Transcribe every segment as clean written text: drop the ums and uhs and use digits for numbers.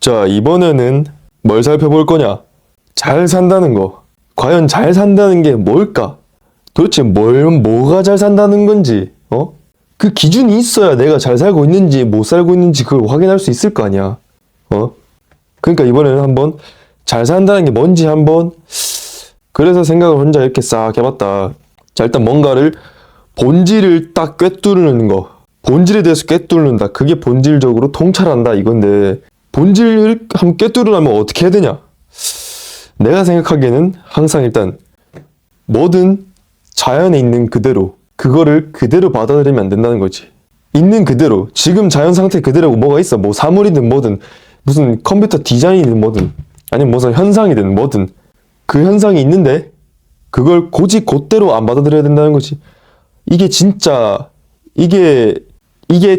자, 이번에는 뭘 살펴볼 거냐? 잘 산다는 거. 과연 잘 산다는 게 뭘까? 도대체 뭐가 잘 산다는 건지, 그 기준이 있어야 내가 잘 살고 있는지 못 살고 있는지 그걸 확인할 수 있을 거 아니야. 그러니까 이번에는 한번 잘 산다는 게 뭔지 한번 그래서 생각을 혼자 이렇게 싹 해봤다. 자, 일단 뭔가를 본질을 딱 꿰뚫는 거. 본질에 대해서 꿰뚫는다. 그게 본질적으로 통찰한다 이건데 본질을 한번 꿰뚫으려면 어떻게 해야 되냐? 내가 생각하기에는 항상 일단 뭐든 자연에 있는 그대로 그거를 그대로 받아들이면 안 된다는 거지. 있는 그대로 지금 자연 상태 그대로고 뭐가 있어. 뭐 사물이든 뭐든 무슨 컴퓨터 디자인이든 뭐든 아니면 무슨 현상이든 뭐든 그 현상이 있는데 그걸 고지 곧대로 안 받아들여야 된다는 거지. 이게 진짜 이게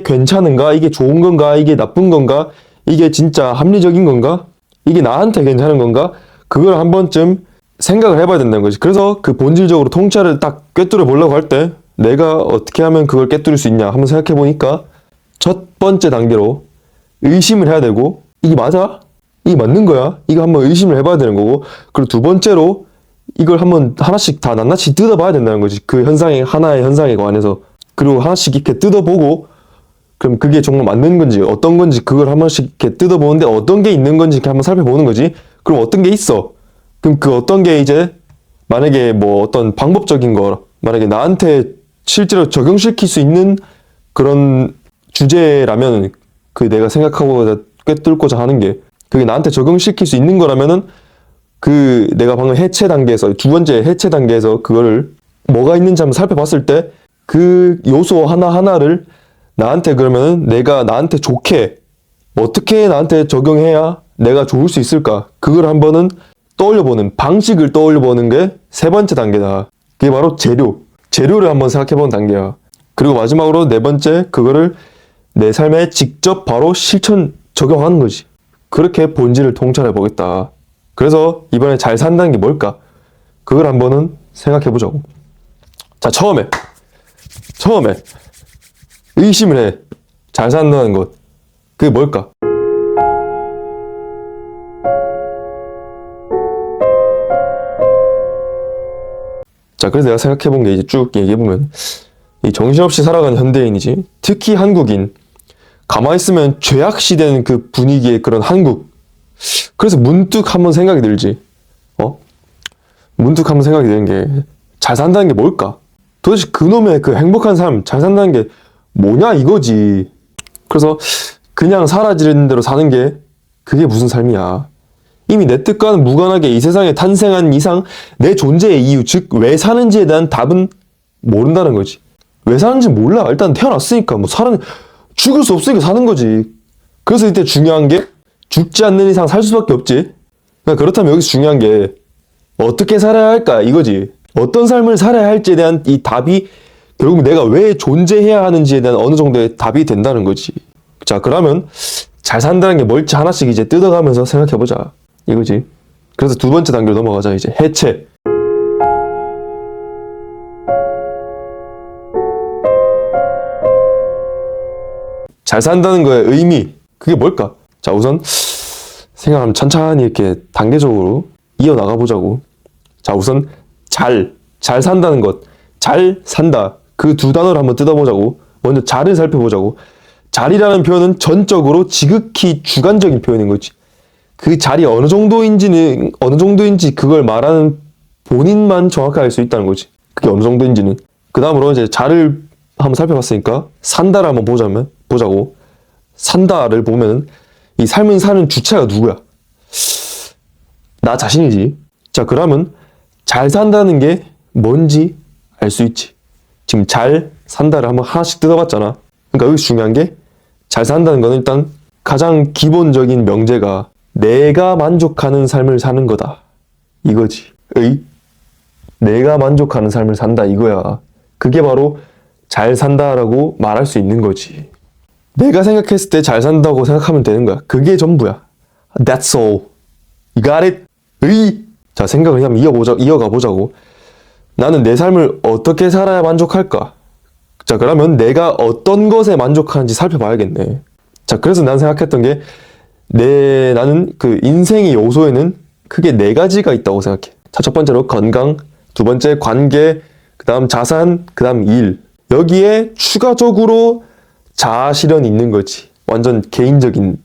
괜찮은가? 이게 좋은 건가? 이게 나쁜 건가? 이게 진짜 합리적인 건가? 이게 나한테 괜찮은 건가? 그걸 한 번쯤 생각을 해봐야 된다는 거지. 그래서 그 본질적으로 통찰을 딱 꿰뚫어 보려고 할 때 내가 어떻게 하면 그걸 꿰뚫을 수 있냐 한번 생각해 보니까 첫 번째 단계로 의심을 해야 되고 이게 맞아? 이게 맞는 거야? 이거 한번 의심을 해봐야 되는 거고 그리고 두 번째로 이걸 한번 하나씩 다 낱낱이 뜯어봐야 된다는 거지. 그 현상에 하나의 현상에 관해서 그리고 하나씩 이렇게 뜯어보고 그럼 그게 정말 맞는 건지 어떤 건지 그걸 한 번씩 이렇게 뜯어보는데 어떤 게 있는 건지 이렇게 한번 살펴보는 거지. 그럼 어떤 게 있어? 그럼 그 어떤 게 이제 만약에 뭐 어떤 방법적인 거 만약에 나한테 실제로 적용시킬 수 있는 그런 주제라면 그 내가 생각하고 꿰뚫고자 하는 게 그게 나한테 적용시킬 수 있는 거라면은 그 내가 방금 해체 단계에서 두 번째 해체 단계에서 그거를 뭐가 있는지 한번 살펴봤을 때 그 요소 하나하나를 나한테 그러면은 내가 나한테 좋게 어떻게 나한테 적용해야 내가 좋을 수 있을까? 그걸 한번은 떠올려보는 방식을 떠올려보는 게 세 번째 단계다. 그게 바로 재료를 한번 생각해보는 단계야. 그리고 마지막으로 네 번째 그거를 내 삶에 직접 바로 실천 적용하는 거지. 그렇게 본질을 통찰해보겠다. 그래서 이번에 잘 산다는 게 뭘까? 그걸 한번은 생각해보자고. 자, 처음에 의심을 해. 잘 산다는 것. 그게 뭘까? 자, 그래서 내가 생각해본 게 이제 쭉 얘기해보면 이 정신없이 살아가는 현대인이지. 특히 한국인. 가만히 있으면 죄악시되는 그 분위기의 그런 한국. 그래서 문득 한번 생각이 들지. 문득 한번 생각이 드는 게 잘 산다는 게 뭘까? 도대체 그놈의 그 행복한 삶, 잘 산다는 게 뭐냐 이거지. 그래서 그냥 사라지는 대로 사는 게 그게 무슨 삶이야. 이미 내 뜻과는 무관하게 이 세상에 탄생한 이상 내 존재의 이유, 즉 왜 사는지에 대한 답은 모른다는 거지. 왜 사는지 몰라. 일단 태어났으니까 죽을 수 없으니까 사는 거지. 그래서 이때 중요한 게 죽지 않는 이상 살 수밖에 없지. 그러니까 그렇다면 여기서 중요한 게 어떻게 살아야 할까 이거지. 어떤 삶을 살아야 할지에 대한 이 답이 결국 내가 왜 존재해야 하는지에 대한 어느 정도의 답이 된다는 거지. 자, 그러면 잘 산다는 게 뭘지 하나씩 이제 뜯어가면서 생각해보자 이거지. 그래서 두 번째 단계로 넘어가자. 이제 해체. 잘 산다는 거의 의미 그게 뭘까? 자, 우선 생각하면 천천히 이렇게 단계적으로 이어나가 보자고. 자, 우선 잘 산다는 것, 잘 산다 그 두 단어를 한번 뜯어보자고. 먼저 잘을 살펴보자고. 잘이라는 표현은 전적으로 지극히 주관적인 표현인 거지. 그 잘이 어느 정도인지 그걸 말하는 본인만 정확하게 알 수 있다는 거지. 그게 어느 정도인지는. 그 다음으로 이제 잘을 한번 살펴봤으니까 산다를 한번 보자고. 산다를 보면 이 삶을 사는 주체가 누구야? 나 자신이지. 자, 그러면 잘 산다는 게 뭔지 알 수 있지. 지금 잘 산다를 한번 하나씩 뜯어봤잖아. 그러니까 여기서 중요한 게 잘 산다는 건 일단 가장 기본적인 명제가 내가 만족하는 삶을 사는 거다. 이거지. 내가 만족하는 삶을 산다 이거야. 그게 바로 잘 산다라고 말할 수 있는 거지. 내가 생각했을 때 잘 산다고 생각하면 되는 거야. 그게 전부야. That's all. You got it? 자, 생각을 한번 이어가 보자고. 나는 내 삶을 어떻게 살아야 만족할까? 자, 그러면 내가 어떤 것에 만족하는지 살펴봐야겠네. 자, 그래서 난 생각했던 게 나는 그 인생의 요소에는 크게 네 가지가 있다고 생각해. 자, 첫 번째로 건강, 두 번째 관계, 그 다음 자산, 그 다음 일. 여기에 추가적으로 자아 실현이 있는 거지. 완전 개인적인,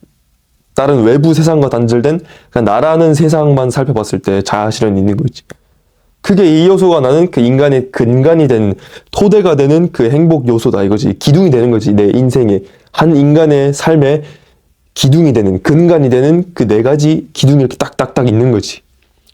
다른 외부 세상과 단절된 그냥 나라는 세상만 살펴봤을 때 자아 실현이 있는 거지. 크게 이 요소가 나는 그 인간의 근간이 된, 토대가 되는 그 행복 요소다 이거지. 기둥이 되는 거지. 내 인생에, 한 인간의 삶에 기둥이 되는, 근간이 되는 그 네 가지 기둥이 이렇게 딱딱딱 있는 거지.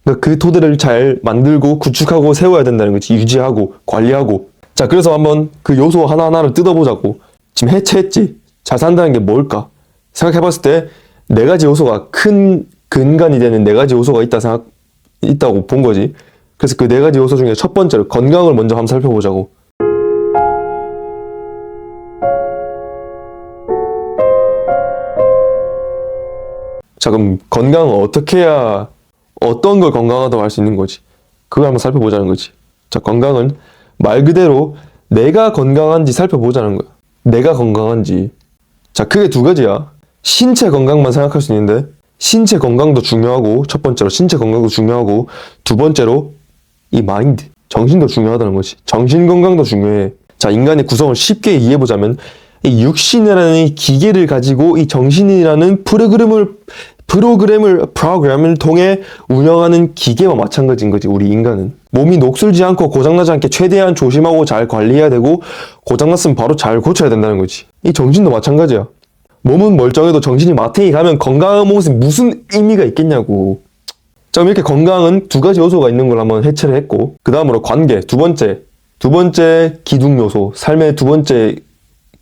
그러니까 그 토대를 잘 만들고 구축하고 세워야 된다는 거지. 유지하고 관리하고. 자, 그래서 한번 그 요소 하나하나를 뜯어보자고. 지금 해체했지. 잘 산다는 게 뭘까? 생각해봤을 때 네 가지 요소가 큰 근간이 되는 네 가지 요소가 있다고 본 거지. 그래서 그 네 가지 요소 중에 첫 번째로 건강을 먼저 한번 살펴보자고. 자, 그럼 건강은 어떻게 해야, 어떤 걸 건강하다고 할 수 있는 거지? 그걸 한번 살펴보자는 거지. 자, 건강은 말 그대로 내가 건강한지 살펴보자는 거야. 내가 건강한지. 자, 크게 두 가지야. 신체 건강만 생각할 수 있는데, 신체 건강도 중요하고, 첫 번째로 신체 건강도 중요하고, 두 번째로 이 마인드, 정신도 중요하다는 거지. 정신 건강도 중요해. 자, 인간의 구성을 쉽게 이해해보자면, 이 육신이라는 이 기계를 가지고 이 정신이라는 프로그램을 통해 운영하는 기계와 마찬가지인 거지. 우리 인간은 몸이 녹슬지 않고 고장나지 않게 최대한 조심하고 잘 관리해야 되고, 고장났으면 바로 잘 고쳐야 된다는 거지. 이 정신도 마찬가지야. 몸은 멀쩡해도 정신이 마탱이 가면 건강한 몸은 무슨 의미가 있겠냐고. 자, 그럼 이렇게 건강은 두 가지 요소가 있는 걸 한번 해체를 했고, 그 다음으로 관계, 두 번째 기둥 요소, 삶의 두 번째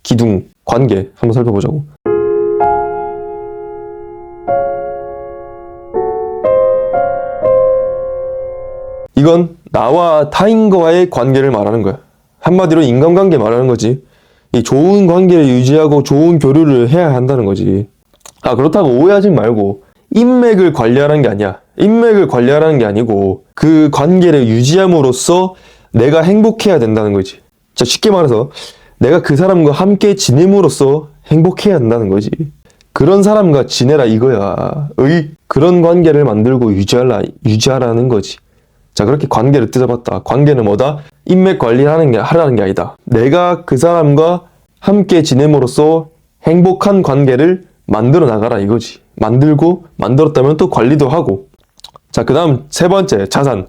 기둥, 관계 한번 살펴보자고. 이건 나와 타인과의 관계를 말하는 거야. 한마디로 인간관계 말하는 거지. 이 좋은 관계를 유지하고 좋은 교류를 해야 한다는 거지. 아, 그렇다고 오해하지 말고 인맥을 관리하는 게 아니야. 인맥을 관리하라는 게 아니고 그 관계를 유지함으로써 내가 행복해야 된다는 거지. 자, 쉽게 말해서 내가 그 사람과 함께 지냄으로써 행복해야 한다는 거지. 그런 사람과 지내라 이거야. 그런 관계를 만들고 유지하라는 거지. 자, 그렇게 관계를 뜯어봤다. 관계는 뭐다? 인맥 하라는 게 아니다. 내가 그 사람과 함께 지냄으로써 행복한 관계를 만들어 나가라 이거지. 만들었다면 또 관리도 하고. 자, 그 다음 세 번째, 자산.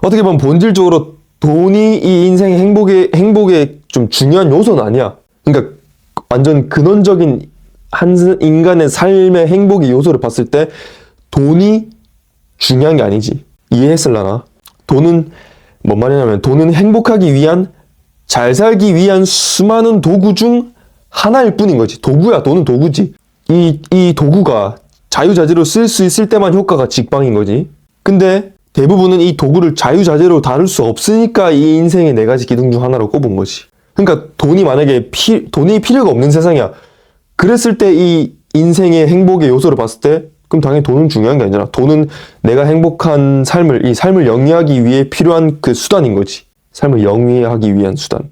어떻게 보면 본질적으로 돈이 이 인생의 행복의 좀 중요한 요소는 아니야. 그러니까 완전 근원적인 한 인간의 삶의 행복의 요소를 봤을 때 돈이 중요한 게 아니지. 이해했을라나? 돈은 뭔 말이냐면 돈은 행복하기 위한, 잘 살기 위한 수많은 도구 중 하나일 뿐인 거지. 도구야. 돈은 도구지. 이 도구가 자유자재로 쓸 수 있을 때만 효과가 직방인 거지. 근데 대부분은 이 도구를 자유자재로 다룰 수 없으니까 이 인생의 네 가지 기둥 중 하나로 꼽은 거지. 그러니까 돈이 만약에 돈이 필요가 없는 세상이야. 그랬을 때 이 인생의 행복의 요소를 봤을 때 그럼 당연히 돈은 중요한 게 아니잖아. 돈은 내가 행복한 이 삶을 영위하기 위해 필요한 그 수단인 거지. 삶을 영위하기 위한 수단.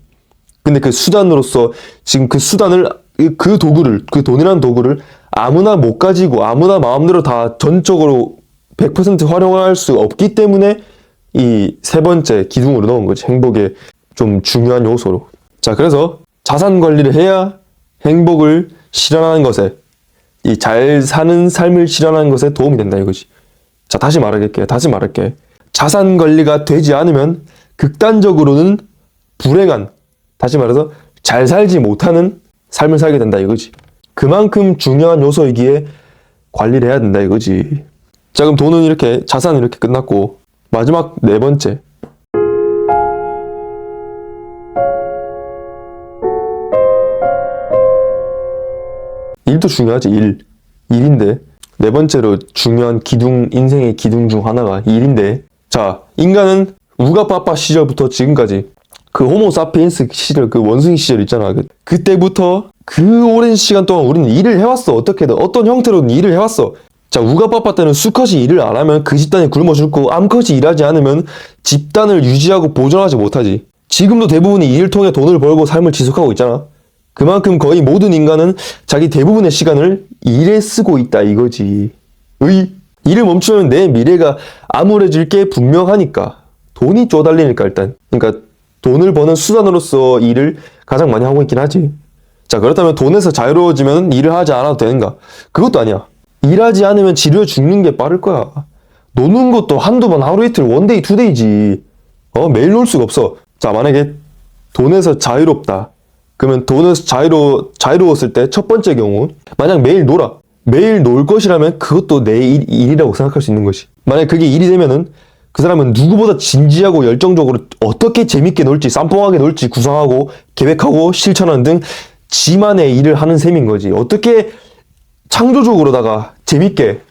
근데 그 수단으로서 지금 그 수단을, 그 돈이라는 도구를 아무나 못 가지고 아무나 마음대로 다 전적으로 100% 활용할 수 없기 때문에 이 세 번째 기둥으로 넣은 거지. 행복의 좀 중요한 요소로. 자, 그래서 자산 관리를 해야 행복을 실현하는 것에, 이 잘 사는 삶을 실현하는 것에 도움이 된다 이거지. 자, 다시 말할게. 자산 관리가 되지 않으면 극단적으로는 불행한, 다시 말해서 잘 살지 못하는 삶을 살게 된다 이거지. 그만큼 중요한 요소이기에 관리를 해야 된다 이거지. 자, 그럼 돈은 이렇게, 자산은 이렇게 끝났고, 마지막 네 번째. 일도 중요하지. 일인데 네 번째로 중요한 기둥, 인생의 기둥 중 하나가 일인데, 자, 인간은 우가빠빠 시절부터 지금까지 그 호모사피엔스 시절, 그 원숭이 시절 있잖아. 그때부터 그 오랜 시간 동안 우리는 일을 해왔어. 어떻게든 어떤 형태로든 일을 해왔어. 자, 우가빠빠 때는 수컷이 일을 안 하면 그 집단이 굶어 죽고, 암컷이 일하지 않으면 집단을 유지하고 보존하지 못하지. 지금도 대부분이 일을 통해 돈을 벌고 삶을 지속하고 있잖아. 그만큼 거의 모든 인간은 자기 대부분의 시간을 일에 쓰고 있다 이거지. 일을 멈추면 내 미래가 암울해질 게 분명하니까. 돈이 쪼달리니까 일단. 그러니까 돈을 버는 수단으로서 일을 가장 많이 하고 있긴 하지. 자, 그렇다면 돈에서 자유로워지면 일을 하지 않아도 되는가? 그것도 아니야. 일하지 않으면 지루해 죽는 게 빠를 거야. 노는 것도 한두 번 하루 이틀 원데이 투데이지. 매일 놀 수가 없어. 자, 만약에 돈에서 자유롭다. 그러면 돈에서 자유로웠을 때 첫 번째 경우, 만약 매일 놀아. 매일 놀 것이라면 그것도 내 일이라고 생각할 수 있는 것이. 만약 그게 일이 되면은 그 사람은 누구보다 진지하고 열정적으로 어떻게 재밌게 놀지, 쌈뽕하게 놀지 구상하고 계획하고 실천하는 등 지만의 일을 하는 셈인 거지. 어떻게 창조적으로다가 재밌게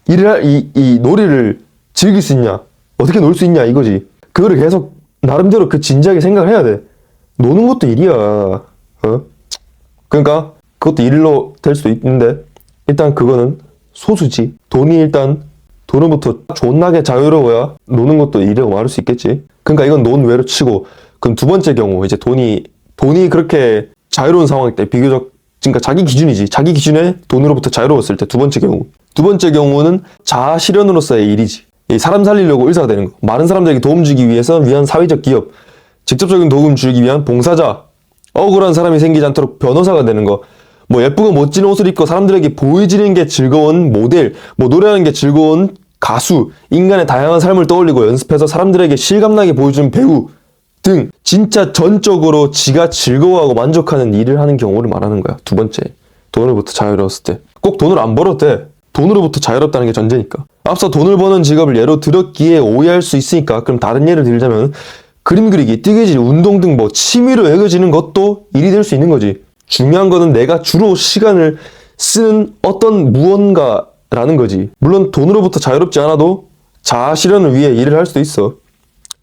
이 놀이를 즐길 수 있냐, 어떻게 놀 수 있냐 이거지. 그거를 계속 나름대로 그 진지하게 생각을 해야 돼. 노는 것도 일이야. 그러니까 그것도 일로 될 수도 있는데 일단 그거는 소수지. 돈으로부터 존나게 자유로워야 노는 것도 일이라고 말할 수 있겠지. 그러니까 이건 논외로 치고, 그럼 두 번째 경우 이제 돈이 그렇게 자유로운 상황일 때 비교적, 그러니까 자기 기준이지. 자기 기준에 돈으로부터 자유로웠을 때 두 번째 경우는 자아 실현으로서의 일이지. 이 사람 살리려고 의사가 되는 거. 많은 사람들에게 도움 주기 위해서 위한 사회적 기업, 직접적인 도움 주기 위한 봉사자, 억울한 사람이 생기지 않도록 변호사가 되는 거, 뭐 예쁘고 멋진 옷을 입고 사람들에게 보여지는 게 즐거운 모델, 뭐 노래하는 게 즐거운 가수, 인간의 다양한 삶을 떠올리고 연습해서 사람들에게 실감나게 보여주는 배우 등 진짜 전적으로 지가 즐거워하고 만족하는 일을 하는 경우를 말하는 거야. 두 번째, 돈으로부터 자유로웠을 때. 꼭 돈을 안 벌어도 돼. 돈으로부터 자유롭다는 게 전제니까. 앞서 돈을 버는 직업을 예로 들었기에 오해할 수 있으니까, 그럼 다른 예를 들자면 그림 그리기, 뜨개질, 운동 등 뭐 취미로 여겨지는 것도 일이 될 수 있는 거지. 중요한 거는 내가 주로 시간을 쓰는 어떤 무언가라는 거지. 물론 돈으로부터 자유롭지 않아도 자아 실현을 위해 일을 할 수도 있어.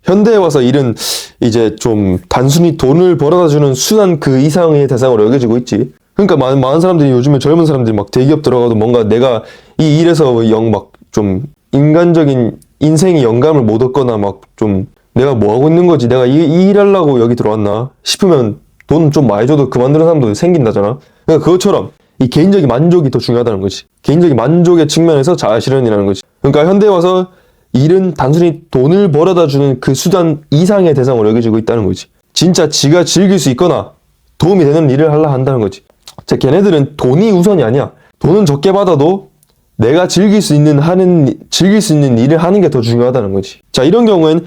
현대에 와서 일은 이제 좀 단순히 돈을 벌어다 주는 수단 그 이상의 대상으로 여겨지고 있지. 그러니까 많은 사람들이, 요즘에 젊은 사람들이 막 대기업 들어가도 뭔가 내가 이 일에서 막 좀 인간적인 인생의 영감을 못 얻거나 막 좀 내가 뭐 하고 있는 거지, 내가 이 일하려고 여기 들어왔나 싶으면 돈 좀 많이 줘도 그만두는 사람도 생긴다잖아. 그러니까 그것처럼 이 개인적인 만족이 더 중요하다는 거지. 개인적인 만족의 측면에서 자아 실현이라는 거지. 그러니까 현대에 와서 일은 단순히 돈을 벌어다 주는 그 수단 이상의 대상으로 여겨지고 있다는 거지. 진짜 지가 즐길 수 있거나 도움이 되는 일을 하려 한다는 거지. 자, 걔네들은 돈이 우선이 아니야. 돈은 적게 받아도 내가 즐길 수 있는 일을 하는 게 더 중요하다는 거지. 자, 이런 경우엔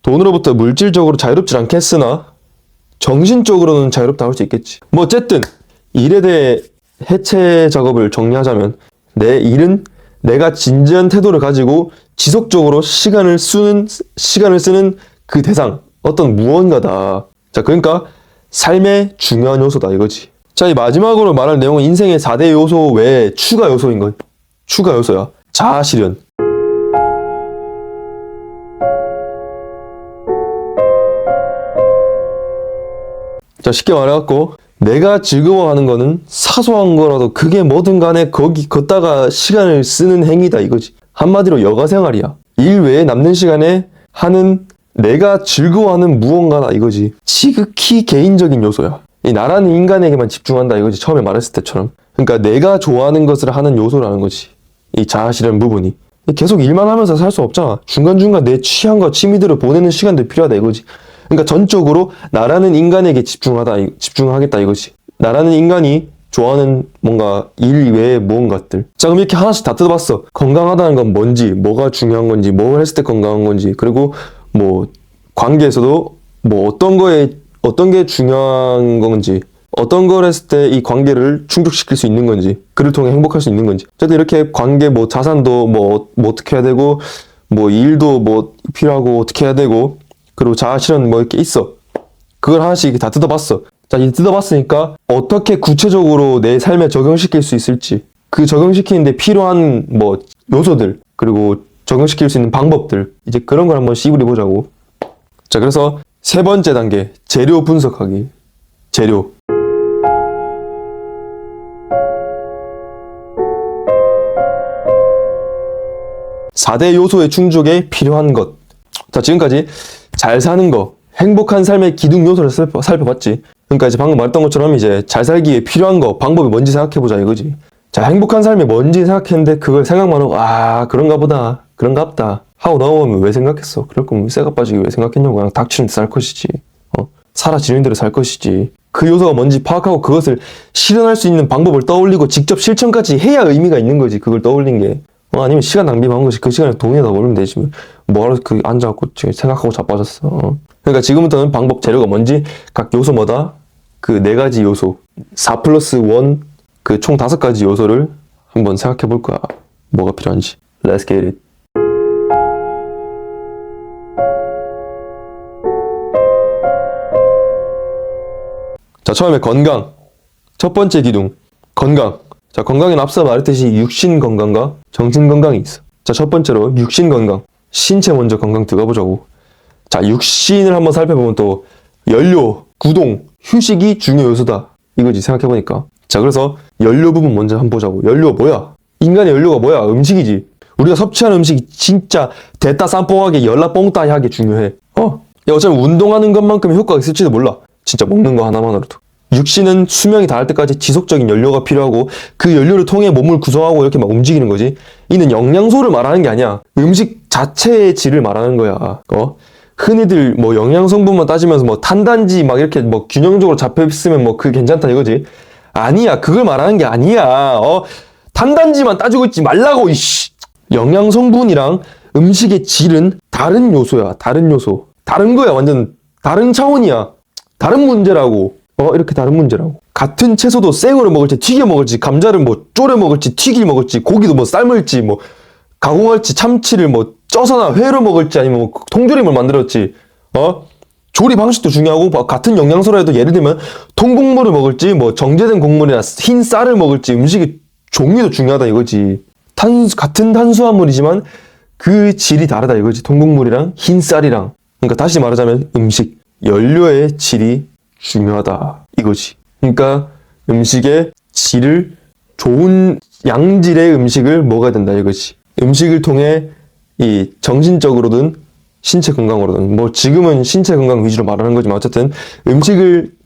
돈으로부터 물질적으로 자유롭지 않겠으나 정신적으로는 자유롭다 할 수 있겠지. 뭐 어쨌든 일에 대해 해체 작업을 정리하자면, 내 일은 내가 진지한 태도를 가지고 지속적으로 시간을 쓰는 그 대상, 어떤 무언가다. 자, 그러니까 삶의 중요한 요소다 이거지. 자, 이 마지막으로 말할 내용은 인생의 4대 요소 외에 추가 요소인 거야. 추가 요소야. 자아 실현. 자, 쉽게 말해갖고 내가 즐거워하는 거는 사소한 거라도 그게 뭐든 간에 걷다가 시간을 쓰는 행위다 이거지. 한마디로 여가생활이야. 일 외에 남는 시간에 하는 내가 즐거워하는 무언가다 이거지. 지극히 개인적인 요소야. 이 나라는 인간에게만 집중한다 이거지. 처음에 말했을 때처럼. 그러니까 내가 좋아하는 것을 하는 요소라는 거지. 이 자아 실현 부분이. 계속 일만 하면서 살 수 없잖아. 중간중간 내 취향과 취미들을 보내는 시간도 필요하다 이거지. 그러니까 전적으로 나라는 인간에게 집중하겠다 이거지. 나라는 인간이 좋아하는 뭔가 일 외의 무언가들. 자, 그럼 이렇게 하나씩 다 뜯어봤어. 건강하다는 건 뭔지, 뭐가 중요한 건지, 뭘 했을 때 건강한 건지, 그리고 뭐 관계에서도 뭐 어떤 게 중요한 건지, 어떤 걸 했을 때 이 관계를 충족시킬 수 있는 건지, 그를 통해 행복할 수 있는 건지. 어쨌든 이렇게 관계, 뭐 자산도 뭐 어떻게 해야 되고, 뭐 일도 뭐 필요하고 어떻게 해야 되고, 그리고 자아 실현 뭐 이렇게 있어. 그걸 하나씩 다 뜯어봤어. 자, 이제 뜯어봤으니까 어떻게 구체적으로 내 삶에 적용시킬 수 있을지, 그 적용시키는데 필요한 뭐 요소들, 그리고 적용시킬 수 있는 방법들, 이제 그런 걸 한번 씨부리 보자고. 자, 그래서 세 번째 단계, 재료 분석하기. 재료. (4대) 요소의 충족에 필요한 것. 자, 지금까지 잘 사는 거, 행복한 삶의 기둥 요소를 살펴봤지. 그러니까 이제 방금 말했던 것처럼 이제 잘 살기 위해 필요한 거, 방법이 뭔지 생각해보자 이거지. 자, 행복한 삶이 뭔지 생각했는데 그걸 생각만 하고 그런가 보다, 그런가 보다 하고 넘어가면 왜 생각했어? 그럴 거면 쇠가 빠지기 왜 생각했냐고. 그냥 닥치는 데 살 것이지. 사라지는 대로 살 것이지. 그 요소가 뭔지 파악하고 그것을 실현할 수 있는 방법을 떠올리고 직접 실천까지 해야 의미가 있는 거지. 그걸 떠올린 게. 아니면 시간 낭비만 한 거지. 그 시간에 돈에다 벌면 되지. 뭐하러 앉아갖고 생각하고 자빠졌어. 그러니까 지금부터는 방법 재료가 뭔지 각 요소 뭐다? 그 4가지 요소 4+1 그 총 5가지 요소를 한번 생각해 볼 거야. 뭐가 필요한지. Let's get it. 자, 처음에 건강. 첫 번째 기둥. 건강. 자, 건강에는 앞서 말했듯이 육신 건강과 정신 건강이 있어. 자, 첫 번째로 육신 건강. 신체 먼저 건강 들어가 보자고. 자, 육신을 한번 살펴보면 또 연료, 구동, 휴식이 중요 요소다. 이거지 생각해보니까. 자, 그래서 연료 부분 먼저 한번 보자고. 연료가 뭐야? 인간의 연료가 뭐야? 음식이지. 우리가 섭취하는 음식이 진짜 대따 쌈뽕하게 열라 뽕따하게 중요해. 야, 어차피 운동하는 것만큼 효과가 있을지도 몰라. 진짜 먹는 거 하나만으로도. 육신은 수명이 닿을 때까지 지속적인 연료가 필요하고 그 연료를 통해 몸을 구성하고 이렇게 막 움직이는 거지. 이는 영양소를 말하는 게 아니야. 음식 자체의 질을 말하는 거야. 흔히들 뭐 영양 성분만 따지면서 뭐 탄단지 막 이렇게 뭐 균형적으로 잡혀 있으면 뭐 그게 괜찮다 이거지. 아니야. 그걸 말하는 게 아니야. 탄단지만 따지고 있지 말라고 이씨. 영양 성분이랑 음식의 질은 다른 요소야. 다른 요소. 다른 거야. 완전 다른 차원이야. 다른 문제라고. 이렇게 다른 문제라고. 같은 채소도 생으로 먹을지 튀겨 먹을지 감자를 뭐 졸여 먹을지 튀겨 먹을지 고기도 뭐 삶을지 뭐 가공할지 참치를 뭐 쪄서나 회로 먹을지 아니면 뭐 통조림을 만들었지. 조리 방식도 중요하고 같은 영양소라 해도 예를 들면 통곡물을 먹을지 뭐 정제된 곡물이나 흰 쌀을 먹을지 음식의 종류도 중요하다 이거지. 같은 탄수화물이지만 그 질이 다르다 이거지. 통곡물이랑 흰 쌀이랑. 그러니까 다시 말하자면 음식 연료의 질이 중요하다 이거지. 그러니까 음식의 질을 좋은 양질의 음식을 먹어야 된다 이거지. 음식을 통해 이 정신적으로든 신체 건강으로든 뭐 지금은 신체 건강 위주로 말하는 거지만 어쨌든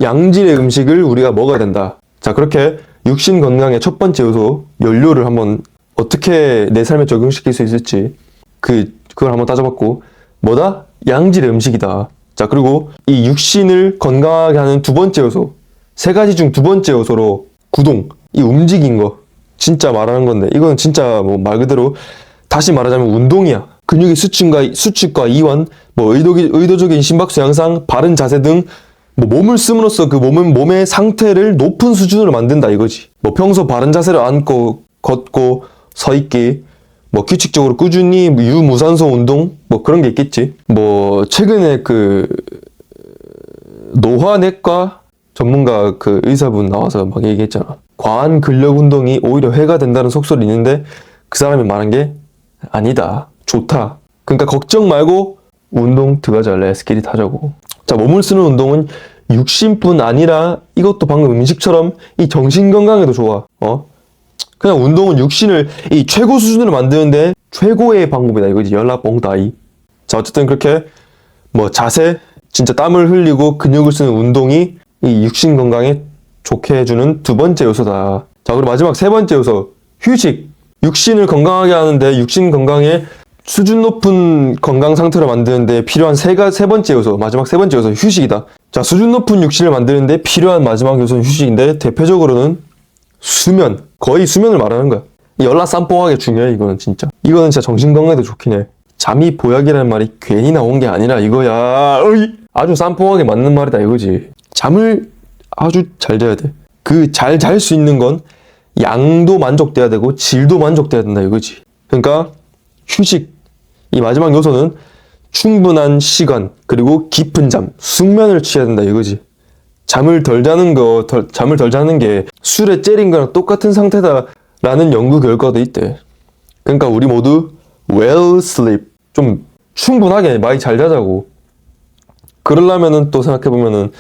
양질의 음식을 우리가 먹어야 된다. 자, 그렇게 육신 건강의 첫 번째 요소 연료를 한번 어떻게 내 삶에 적용시킬 수 있을지 그걸 한번 따져봤고 뭐다? 양질의 음식이다. 자, 그리고 이 육신을 건강하게 하는 두 번째 요소 3가지 중 두 번째 요소로 구동, 이 움직인 거 진짜 말하는 건데 이건 진짜 뭐 말 그대로 다시 말하자면 운동이야. 근육의 수축과 이완, 뭐 의도적인 심박수 향상, 바른 자세 등 뭐 몸을 씀으로써 그 몸의 상태를 높은 수준으로 만든다 이거지. 뭐 평소 바른 자세를 앉고 걷고 서 있기, 뭐 규칙적으로 꾸준히 유무산소 운동 뭐 그런 게 있겠지. 뭐 최근에 그 노화내과 전문가 그 의사분 나와서 막 얘기했잖아. 과한 근력 운동이 오히려 해가 된다는 속설이 있는데 그 사람이 말한 게 아니다. 좋다. 그러니까 걱정 말고 운동 들어가자. 레스키리 타자고. 자, 몸을 쓰는 운동은 육신뿐 아니라 이것도 방금 음식처럼 이 정신 건강에도 좋아. 그냥 운동은 육신을 이 최고 수준으로 만드는데 최고의 방법이다 이거지. 열라뽕따이. 자, 어쨌든 그렇게 뭐 자세, 진짜 땀을 흘리고 근육을 쓰는 운동이 이 육신 건강에 좋게 해주는 두 번째 요소다. 자, 그리고 마지막 세 번째 요소 휴식. 육신을 건강하게 하는데 육신 건강에 수준 높은 건강 상태로 만드는데 필요한 세 번째 요소, 마지막 세 번째 요소 휴식이다. 자, 수준 높은 육신을 만드는데 필요한 마지막 요소는 휴식인데 대표적으로는 수면, 거의 수면을 말하는 거야. 열라 쌈뽕하게 중요해. 이거는 진짜 정신 건강에도 좋긴 해. 잠이 보약이라는 말이 괜히 나온 게 아니라 이거야. 아주 쌈뽕하게 맞는 말이다 이거지. 잠을 아주 잘 자야 돼. 그 잘 잘 수 있는 건 양도 만족돼야 되고 질도 만족돼야 된다 이거지. 그러니까 휴식, 이 마지막 요소는 충분한 시간 그리고 깊은 잠, 숙면을 취해야 된다 이거지. 잠을 덜 자는 게 술에 째린 거랑 똑같은 상태다라는 연구 결과도 있대. 그러니까 우리 모두 well sleep, 좀 충분하게 많이 잘 자자고. 그러려면은 또 생각해보면은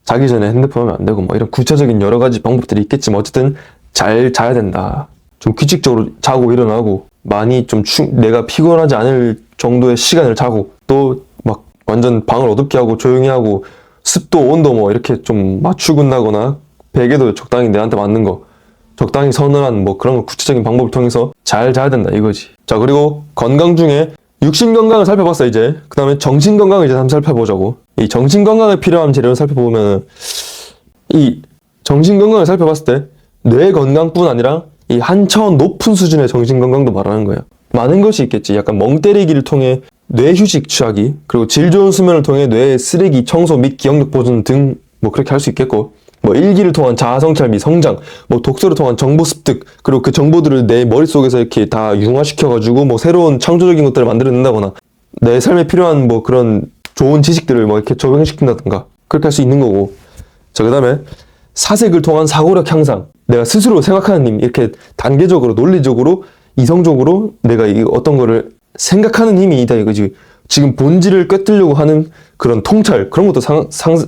자기 전에 핸드폰 하면 안 되고 뭐 이런 구체적인 여러 가지 방법들이 있겠지만 어쨌든 잘 자야 된다. 좀 규칙적으로 자고 일어나고 많이 좀 내가 피곤하지 않을 정도의 시간을 자고 또 막 완전 방을 어둡게 하고 조용히 하고 습도, 온도 뭐 이렇게 좀 맞추고 나거나 베개도 적당히 내한테 맞는 거 적당히 서늘한 뭐 그런 거 구체적인 방법을 통해서 잘 자야 된다 이거지. 자, 그리고 건강 중에 육신 건강을 살펴봤어 이제. 그 다음에 정신 건강을 이제 한번 살펴보자고. 이 정신 건강에 필요한 재료를 살펴보면 이 정신 건강을 살펴봤을 때 뇌 건강뿐 아니라 이 한 차원 높은 수준의 정신 건강도 말하는 거야. 많은 것이 있겠지. 약간 멍 때리기를 통해 뇌 휴식 취하기, 그리고 질 좋은 수면을 통해 뇌의 쓰레기 청소 및 기억력 보존 등 뭐 그렇게 할 수 있겠고, 뭐 일기를 통한 자아 성찰 및 성장, 뭐 독서를 통한 정보 습득, 그리고 그 정보들을 내 머릿속에서 이렇게 다 융화시켜가지고 뭐 새로운 창조적인 것들을 만들어낸다거나 내 삶에 필요한 뭐 그런 좋은 지식들을 뭐 이렇게 적용시킨다든가 그렇게 할 수 있는 거고. 자, 그 다음에 사색을 통한 사고력 향상, 내가 스스로 생각하는 힘, 이렇게 단계적으로 논리적으로 이성적으로 내가 이 어떤 거를 생각하는 힘이 있다 이거지. 지금 본질을 꿰뚫려고 하는 그런 통찰, 그런 것도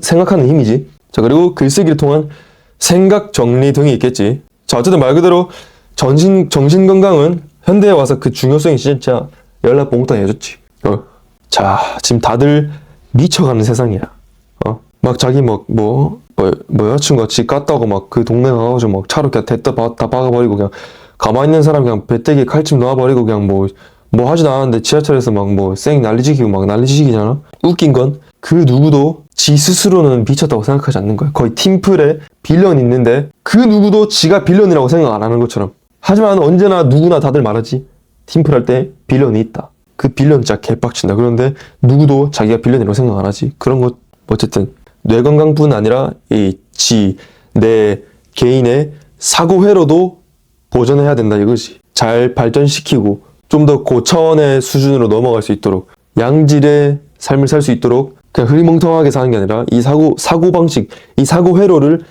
생각하는 힘이지. 자, 그리고 글쓰기를 통한 생각 정리 등이 있겠지. 자, 어쨌든 말 그대로 정신 건강은 현대에 와서 그 중요성이 진짜 연락 몽땅 해줬지. 자, 지금 다들 미쳐가는 세상이야. 막 자기 뭐 여자친구가 집 갔다고 막 그 동네 가가지고 막 차로 그냥 다 박아버리고 그냥 가만히 있는 사람 그냥 배때기에 칼집 놓아버리고 그냥 뭐 하지도 않았는데 지하철에서 막 뭐 쌩 난리지기고 막 난리지기잖아. 웃긴 건 그 누구도 지 스스로는 미쳤다고 생각하지 않는 거야. 거의 팀플에 빌런이 있는데 그 누구도 지가 빌런이라고 생각 안 하는 것처럼. 하지만 언제나 누구나 다들 말하지. 팀플 할 때 빌런이 있다. 그 빌런 진짜 개빡친다. 그런데 누구도 자기가 빌런이라고 생각 안 하지. 그런 것 어쨌든 뇌 건강뿐 아니라 내 개인의 사고 회로도 보존해야 된다 이거지. 잘 발전시키고 좀 더 고차원의 수준으로 넘어갈 수 있도록 양질의 삶을 살 수 있도록 그냥 흐리멍텅하게 사는 게 아니라 이 사고 방식, 이 사고 회로를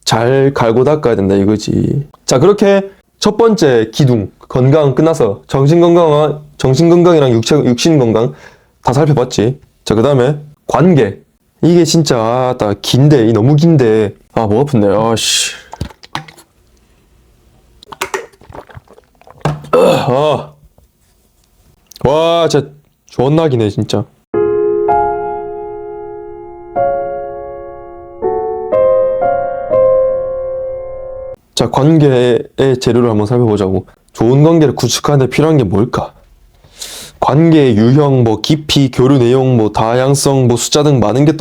잘 갈고 닦아야 된다 이거지. 자, 그렇게 첫 번째 기둥 건강 끝나서 정신 건강이랑 육신 건강 다 살펴봤지. 자, 그 다음에 관계. 이게 진짜 나 긴데 너무 긴데 목 아픈데. 아씨. 와, 진짜 존나 기네 진짜. 자, 관계의 재료를 한번 살펴보자고. 좋은 관계를 구축하는 데 필요한 게 뭘까? 관계의 유형, 뭐 깊이, 교류 내용, 뭐 다양성, 뭐 숫자 등 많은 게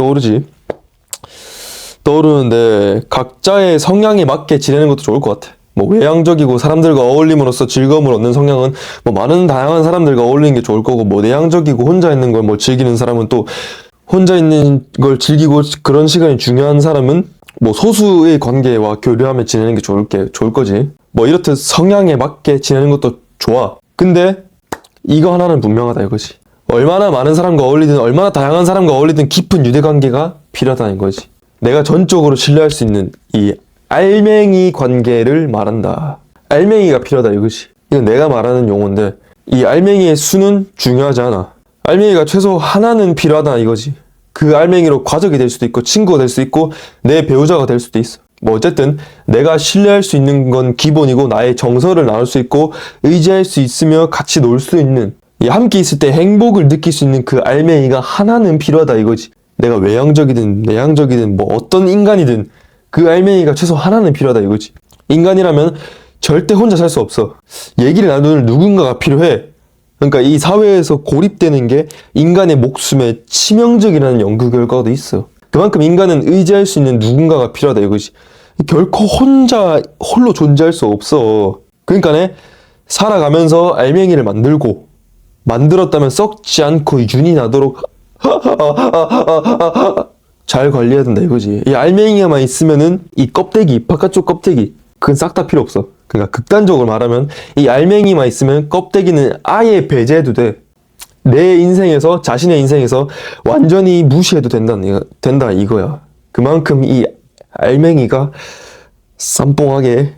떠오르는데 각자의 성향에 맞게 지내는 것도 좋을 것 같아. 뭐 외향적이고 사람들과 어울림으로써 즐거움을 얻는 성향은 뭐 많은 다양한 사람들과 어울리는 게 좋을 거고, 뭐 내향적이고 혼자 있는 걸 뭐 즐기는 사람은 또 혼자 있는 걸 즐기고 그런 시간이 중요한 사람은 뭐 소수의 관계와 교류하며 지내는 게 좋을 거지. 뭐 이렇듯 성향에 맞게 지내는 것도 좋아. 근데 이거 하나는 분명하다 이거지. 얼마나 많은 사람과 어울리든 얼마나 다양한 사람과 어울리든 깊은 유대관계가 필요하다는 거지. 내가 전적으로 신뢰할 수 있는 이 알맹이 관계를 말한다. 알맹이가 필요하다 이거지. 이건 내가 말하는 용어인데 이 알맹이의 수는 중요하지 않아. 알맹이가 최소 하나는 필요하다 이거지. 그 알맹이로 가족이 될 수도 있고 친구가 될 수도 있고 내 배우자가 될 수도 있어. 뭐 어쨌든 내가 신뢰할 수 있는 건 기본이고 나의 정서를 나눌 수 있고 의지할 수 있으며 같이 놀 수 있는, 함께 있을 때 행복을 느낄 수 있는 그 알맹이가 하나는 필요하다 이거지. 내가 외향적이든 내향적이든 뭐 어떤 인간이든 그 알맹이가 최소 하나는 필요하다 이거지. 인간이라면 절대 혼자 살 수 없어. 얘기를 나눌 누군가가 필요해. 그러니까 이 사회에서 고립되는 게 인간의 목숨에 치명적이라는 연구 결과도 있어. 그만큼 인간은 의지할 수 있는 누군가가 필요하다 이거지. 결코 홀로 존재할 수 없어. 그러니까 살아가면서 알맹이를 만들었다면 썩지 않고 윤이 나도록 잘 관리해야 된다 이거지. 이 알맹이만 있으면은 이 껍데기, 바깥쪽 껍데기 그건 싹 다 필요 없어. 그러니까 극단적으로 말하면 이 알맹이만 있으면 껍데기는 아예 배제해도 돼. 내 인생에서, 자신의 인생에서 완전히 무시해도 된다 이거야. 그만큼 이 알맹이가 쌈뽕하게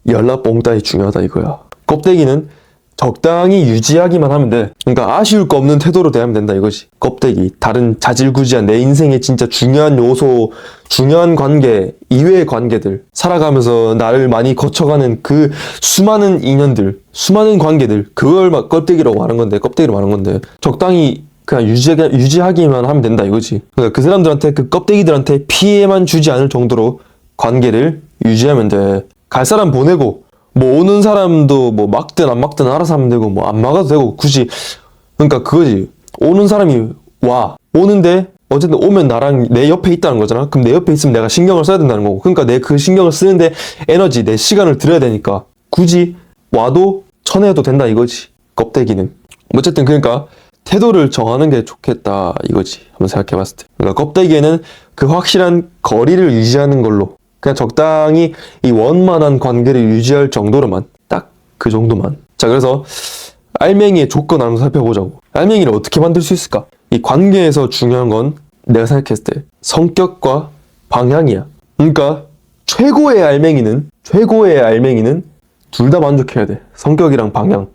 열라뽕따이 중요하다 이거야. 껍데기는 적당히 유지하기만 하면 돼. 그러니까 아쉬울 거 없는 태도로 대하면 된다 이거지. 껍데기, 다른 자질구지한 내 인생의 진짜 중요한 요소, 중요한 관계, 이외의 관계들, 살아가면서 나를 많이 거쳐가는 그 수많은 인연들, 수많은 관계들, 그걸 막 껍데기로 말한 건데 적당히 그냥 유지하기만 하면 된다 이거지. 그러니까 그 사람들한테, 그 껍데기들한테 피해만 주지 않을 정도로 관계를 유지하면 돼. 갈 사람 보내고, 뭐 오는 사람도 뭐 막든 안 막든 알아서 하면 되고, 뭐 안 막아도 되고, 굳이. 그러니까 그거지. 오는 사람이 오는데 어쨌든 오면 나랑 내 옆에 있다는 거잖아. 그럼 내 옆에 있으면 내가 신경을 써야 된다는 거고. 그러니까 내 그 신경을 쓰는데 에너지, 내 시간을 들여야 되니까 굳이 와도 쳐내도 된다 이거지. 껍데기는. 어쨌든 그러니까 태도를 정하는 게 좋겠다 이거지. 한번 생각해 봤을 때. 그러니까 껍데기에는 그 확실한 거리를 유지하는 걸로, 그냥 적당히 이 원만한 관계를 유지할 정도로만, 딱 그 정도만. 자, 그래서 알맹이의 조건 한번 살펴보자고. 알맹이를 어떻게 만들 수 있을까? 이 관계에서 중요한 건 내가 생각했을 때 성격과 방향이야. 그러니까 최고의 알맹이는 둘 다 만족해야 돼. 성격이랑 방향.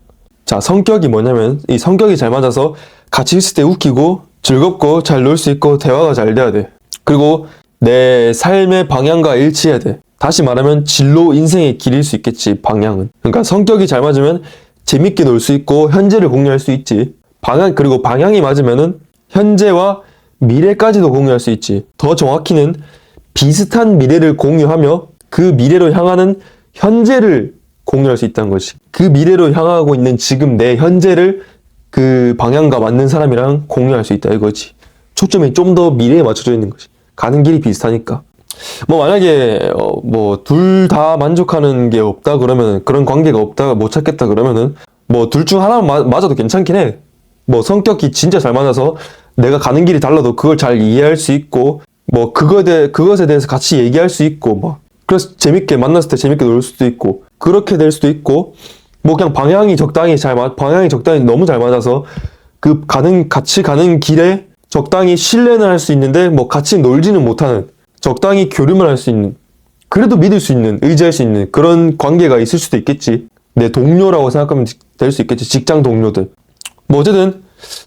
자, 성격이 뭐냐면 이 성격이 잘 맞아서 같이 있을 때 웃기고 즐겁고 잘 놀 수 있고 대화가 잘 돼야 돼. 그리고 내 삶의 방향과 일치해야 돼. 다시 말하면 진로, 인생의 길일 수 있겠지, 방향은. 그러니까 성격이 잘 맞으면 재밌게 놀 수 있고 현재를 공유할 수 있지. 그리고 방향이 맞으면은 현재와 미래까지도 공유할 수 있지. 더 정확히는 비슷한 미래를 공유하며 그 미래로 향하는 현재를 공유할 수 있다는 것이. 그 미래로 향하고 있는 지금 내 현재를 그 방향과 맞는 사람이랑 공유할 수 있다 이거지. 초점이 좀 더 미래에 맞춰져 있는 것이. 가는 길이 비슷하니까. 뭐 만약에 뭐 둘 다 만족하는 게 없다 그러면, 그런 관계가 없다, 못 찾겠다 그러면은 뭐 둘 중 하나만 맞아도 괜찮긴 해. 뭐 성격이 진짜 잘 맞아서 내가 가는 길이 달라도 그걸 잘 이해할 수 있고, 뭐 그것에 대해서 같이 얘기할 수 있고, 뭐 그래서 재밌게 만났을 때 재밌게 놀 수도 있고, 그렇게 될 수도 있고, 뭐 그냥 방향이 적당히 너무 잘 맞아서 같이 가는 길에 적당히 신뢰는 할 수 있는데 뭐 같이 놀지는 못하는, 적당히 교류만 할 수 있는, 그래도 믿을 수 있는, 의지할 수 있는 그런 관계가 있을 수도 있겠지. 내 동료라고 생각하면 될 수 있겠지. 직장 동료들. 뭐 어쨌든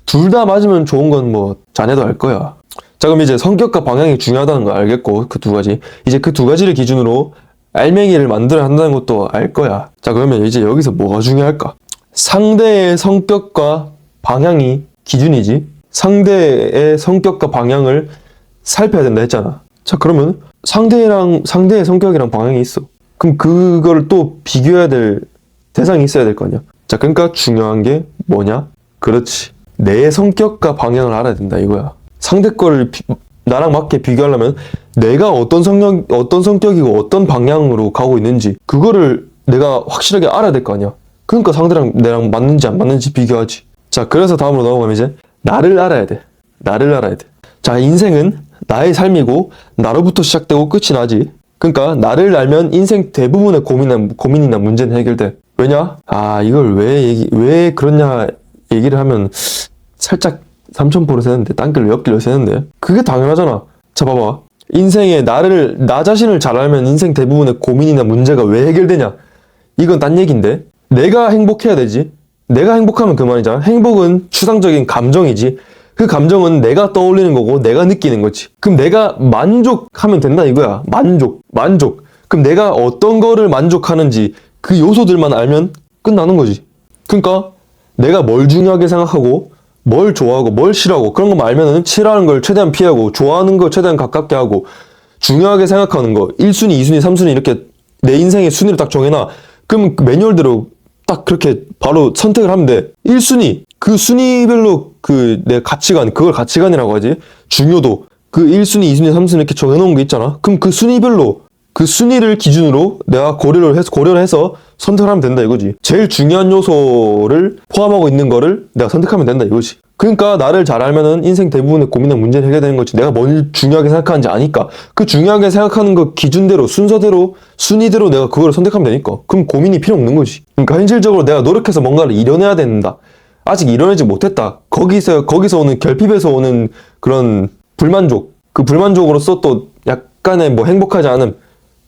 둘 다 맞으면 좋은 건 뭐 자네도 알 거야. 자, 그럼 이제 성격과 방향이 중요하다는 거 알겠고, 그 두 가지. 이제 그 두 가지를 기준으로 알맹이를 만들어야 한다는 것도 알 거야. 자, 그러면 이제 여기서 뭐가 중요할까? 상대의 성격과 방향이 기준이지. 상대의 성격과 방향을 살펴야 된다 했잖아. 자, 그러면 상대의 성격이랑 방향이 있어. 그럼 그걸 또 비교해야 될 대상이 있어야 될 거 아니야. 자, 그러니까 중요한 게 뭐냐? 그렇지. 내 성격과 방향을 알아야 된다 이거야. 상대 거를 나랑 맞게 비교하려면 내가 어떤 성격이고 어떤 방향으로 가고 있는지 그거를 내가 확실하게 알아야 될 거 아니야. 그러니까 상대랑 내랑 맞는지 안 맞는지 비교하지. 자, 그래서 다음으로 넘어가면 이제 나를 알아야 돼. 자, 인생은 나의 삶이고 나로부터 시작되고 끝이 나지. 그러니까 나를 알면 인생 대부분의 고민이나 문제는 해결돼. 왜냐? 이걸 왜 그러냐 얘기를 하면 살짝 3000% 새는데, 딴길로 옆길로 새는데. 그게 당연하잖아. 자, 봐봐. 인생에 나 자신을 잘 알면 인생 대부분의 고민이나 문제가 왜 해결되냐? 이건 딴 얘기인데. 내가 행복해야 되지. 내가 행복하면 그만이잖아. 행복은 추상적인 감정이지. 그 감정은 내가 떠올리는 거고 내가 느끼는 거지. 그럼 내가 만족하면 된다 이거야. 만족. 그럼 내가 어떤 거를 만족하는지 그 요소들만 알면 끝나는 거지. 그러니까 내가 뭘 중요하게 생각하고 뭘 좋아하고 뭘 싫어하고 그런 것만 알면은 싫어하는 걸 최대한 피하고 좋아하는 걸 최대한 가깝게 하고, 중요하게 생각하는 거 1순위, 2순위, 3순위 이렇게 내 인생의 순위를 딱 정해놔. 그럼 그 매뉴얼대로 딱 그렇게 바로 선택을 하면 돼. 1순위, 그 순위별로 내 가치관, 그걸 가치관이라고 하지. 중요도, 그 1순위, 2순위, 3순위 이렇게 정해놓은 게 있잖아. 그럼 그 순위별로, 그 순위를 기준으로 내가 고려를 해서 선택을 하면 된다 이거지. 제일 중요한 요소를 포함하고 있는 거를 내가 선택하면 된다 이거지. 그러니까 나를 잘 알면은 인생 대부분의 고민이나 문제를 해결되는 거지. 내가 뭘 중요하게 생각하는지 아니까. 그 중요하게 생각하는 거 기준대로, 순서대로, 순위대로 내가 그걸 선택하면 되니까. 그럼 고민이 필요 없는 거지. 그러니까 현실적으로 내가 노력해서 뭔가를 이뤄내야 된다. 아직 이뤄내지 못했다. 거기서 오는, 결핍에서 오는 그런 불만족. 그 불만족으로서 또 약간의 뭐 행복하지 않음.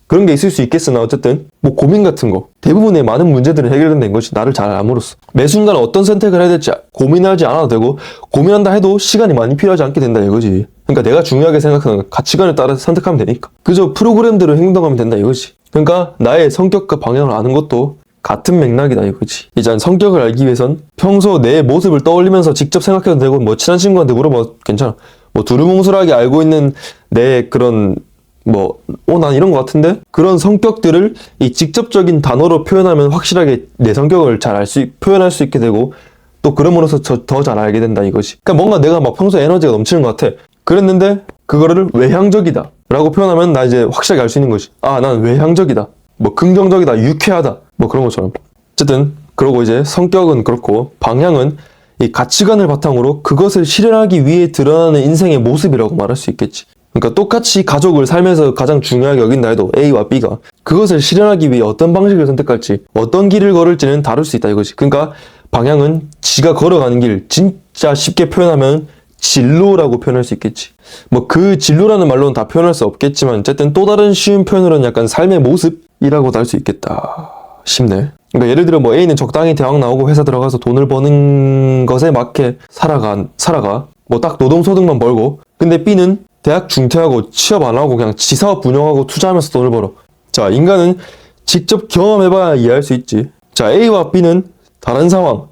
그런 게 있을 수 있겠으나 어쨌든 뭐 고민 같은 거, 대부분의 많은 문제들은 해결된 것이 나를 잘 알므로써 매 순간 어떤 선택을 해야 될지 고민하지 않아도 되고, 고민한다 해도 시간이 많이 필요하지 않게 된다 이거지. 그러니까 내가 중요하게 생각하는 가치관에 따라서 선택하면 되니까 그저 프로그램대로 행동하면 된다 이거지. 그러니까 나의 성격과 방향을 아는 것도 같은 맥락이다 이거지. 이제 성격을 알기 위해선 평소 내 모습을 떠올리면서 직접 생각해도 되고, 뭐 친한 친구한테 물어봐 괜찮아. 뭐 두루뭉술하게 알고 있는 내 그런 난 이런 것 같은데? 그런 성격들을 이 직접적인 단어로 표현하면 확실하게 내 성격을 잘 표현할 수 있게 되고, 또 그럼으로써 더 잘 알게 된다 이거지. 그러니까 뭔가 내가 막 평소에 에너지가 넘치는 것 같아. 그랬는데 그거를 외향적이다 라고 표현하면 나 이제 확실하게 알 수 있는 거지. 아, 난 외향적이다. 뭐 긍정적이다, 유쾌하다. 뭐 그런 것처럼. 어쨌든 그러고 이제 성격은 그렇고, 방향은 이 가치관을 바탕으로 그것을 실현하기 위해 드러나는 인생의 모습이라고 말할 수 있겠지. 그러니까 똑같이 가족을 살면서 가장 중요하게 여긴다 해도 A와 B가 그것을 실현하기 위해 어떤 방식을 선택할지, 어떤 길을 걸을지는 다를 수 있다 이거지. 그러니까 방향은 지가 걸어가는 길, 진짜 쉽게 표현하면 진로라고 표현할 수 있겠지. 뭐 그 진로라는 말로는 다 표현할 수 없겠지만, 어쨌든 또 다른 쉬운 표현으로는 약간 삶의 모습이라고도 할 수 있겠다 싶네. 그러니까 예를 들어 뭐 A는 적당히 대학 나오고 회사 들어가서 돈을 버는 것에 맞게 살아가. 뭐 딱 노동소득만 벌고, 근데 B는 대학 중퇴하고 취업 안 하고 그냥 지사업 운영하고 투자하면서 돈을 벌어. 자, 인간은 직접 경험해봐야 이해할 수 있지. 자, A와 B는 다른 상황,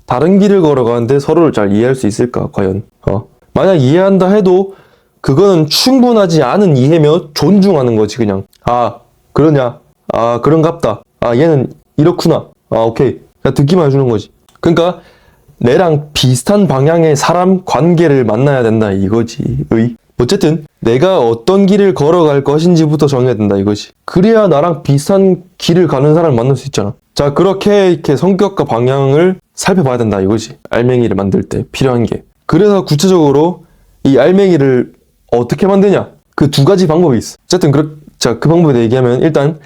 다른 길을 걸어가는데 서로를 잘 이해할 수 있을까, 과연? 만약 이해한다 해도 그거는 충분하지 않은 이해며 존중하는 거지, 그냥. 아, 그러냐? 아, 그런갑다. 아, 얘는 이렇구나. 아, 오케이. 그냥 듣기만 해주는 거지. 그러니까 내랑 비슷한 방향의 사람 관계를 만나야 된다 이거지. 어쨌든 내가 어떤 길을 걸어갈 것인지부터 정해야 된다 이거지. 그래야 나랑 비슷한 길을 가는 사람을 만날 수 있잖아. 자, 이렇게 성격과 방향을 살펴봐야 된다 이거지. 알맹이를 만들 때 필요한 게. 그래서 구체적으로 이 알맹이를 어떻게 만드냐, 그 두 가지 방법이 있어. 어쨌든 그 방법에 대해 얘기하면, 일단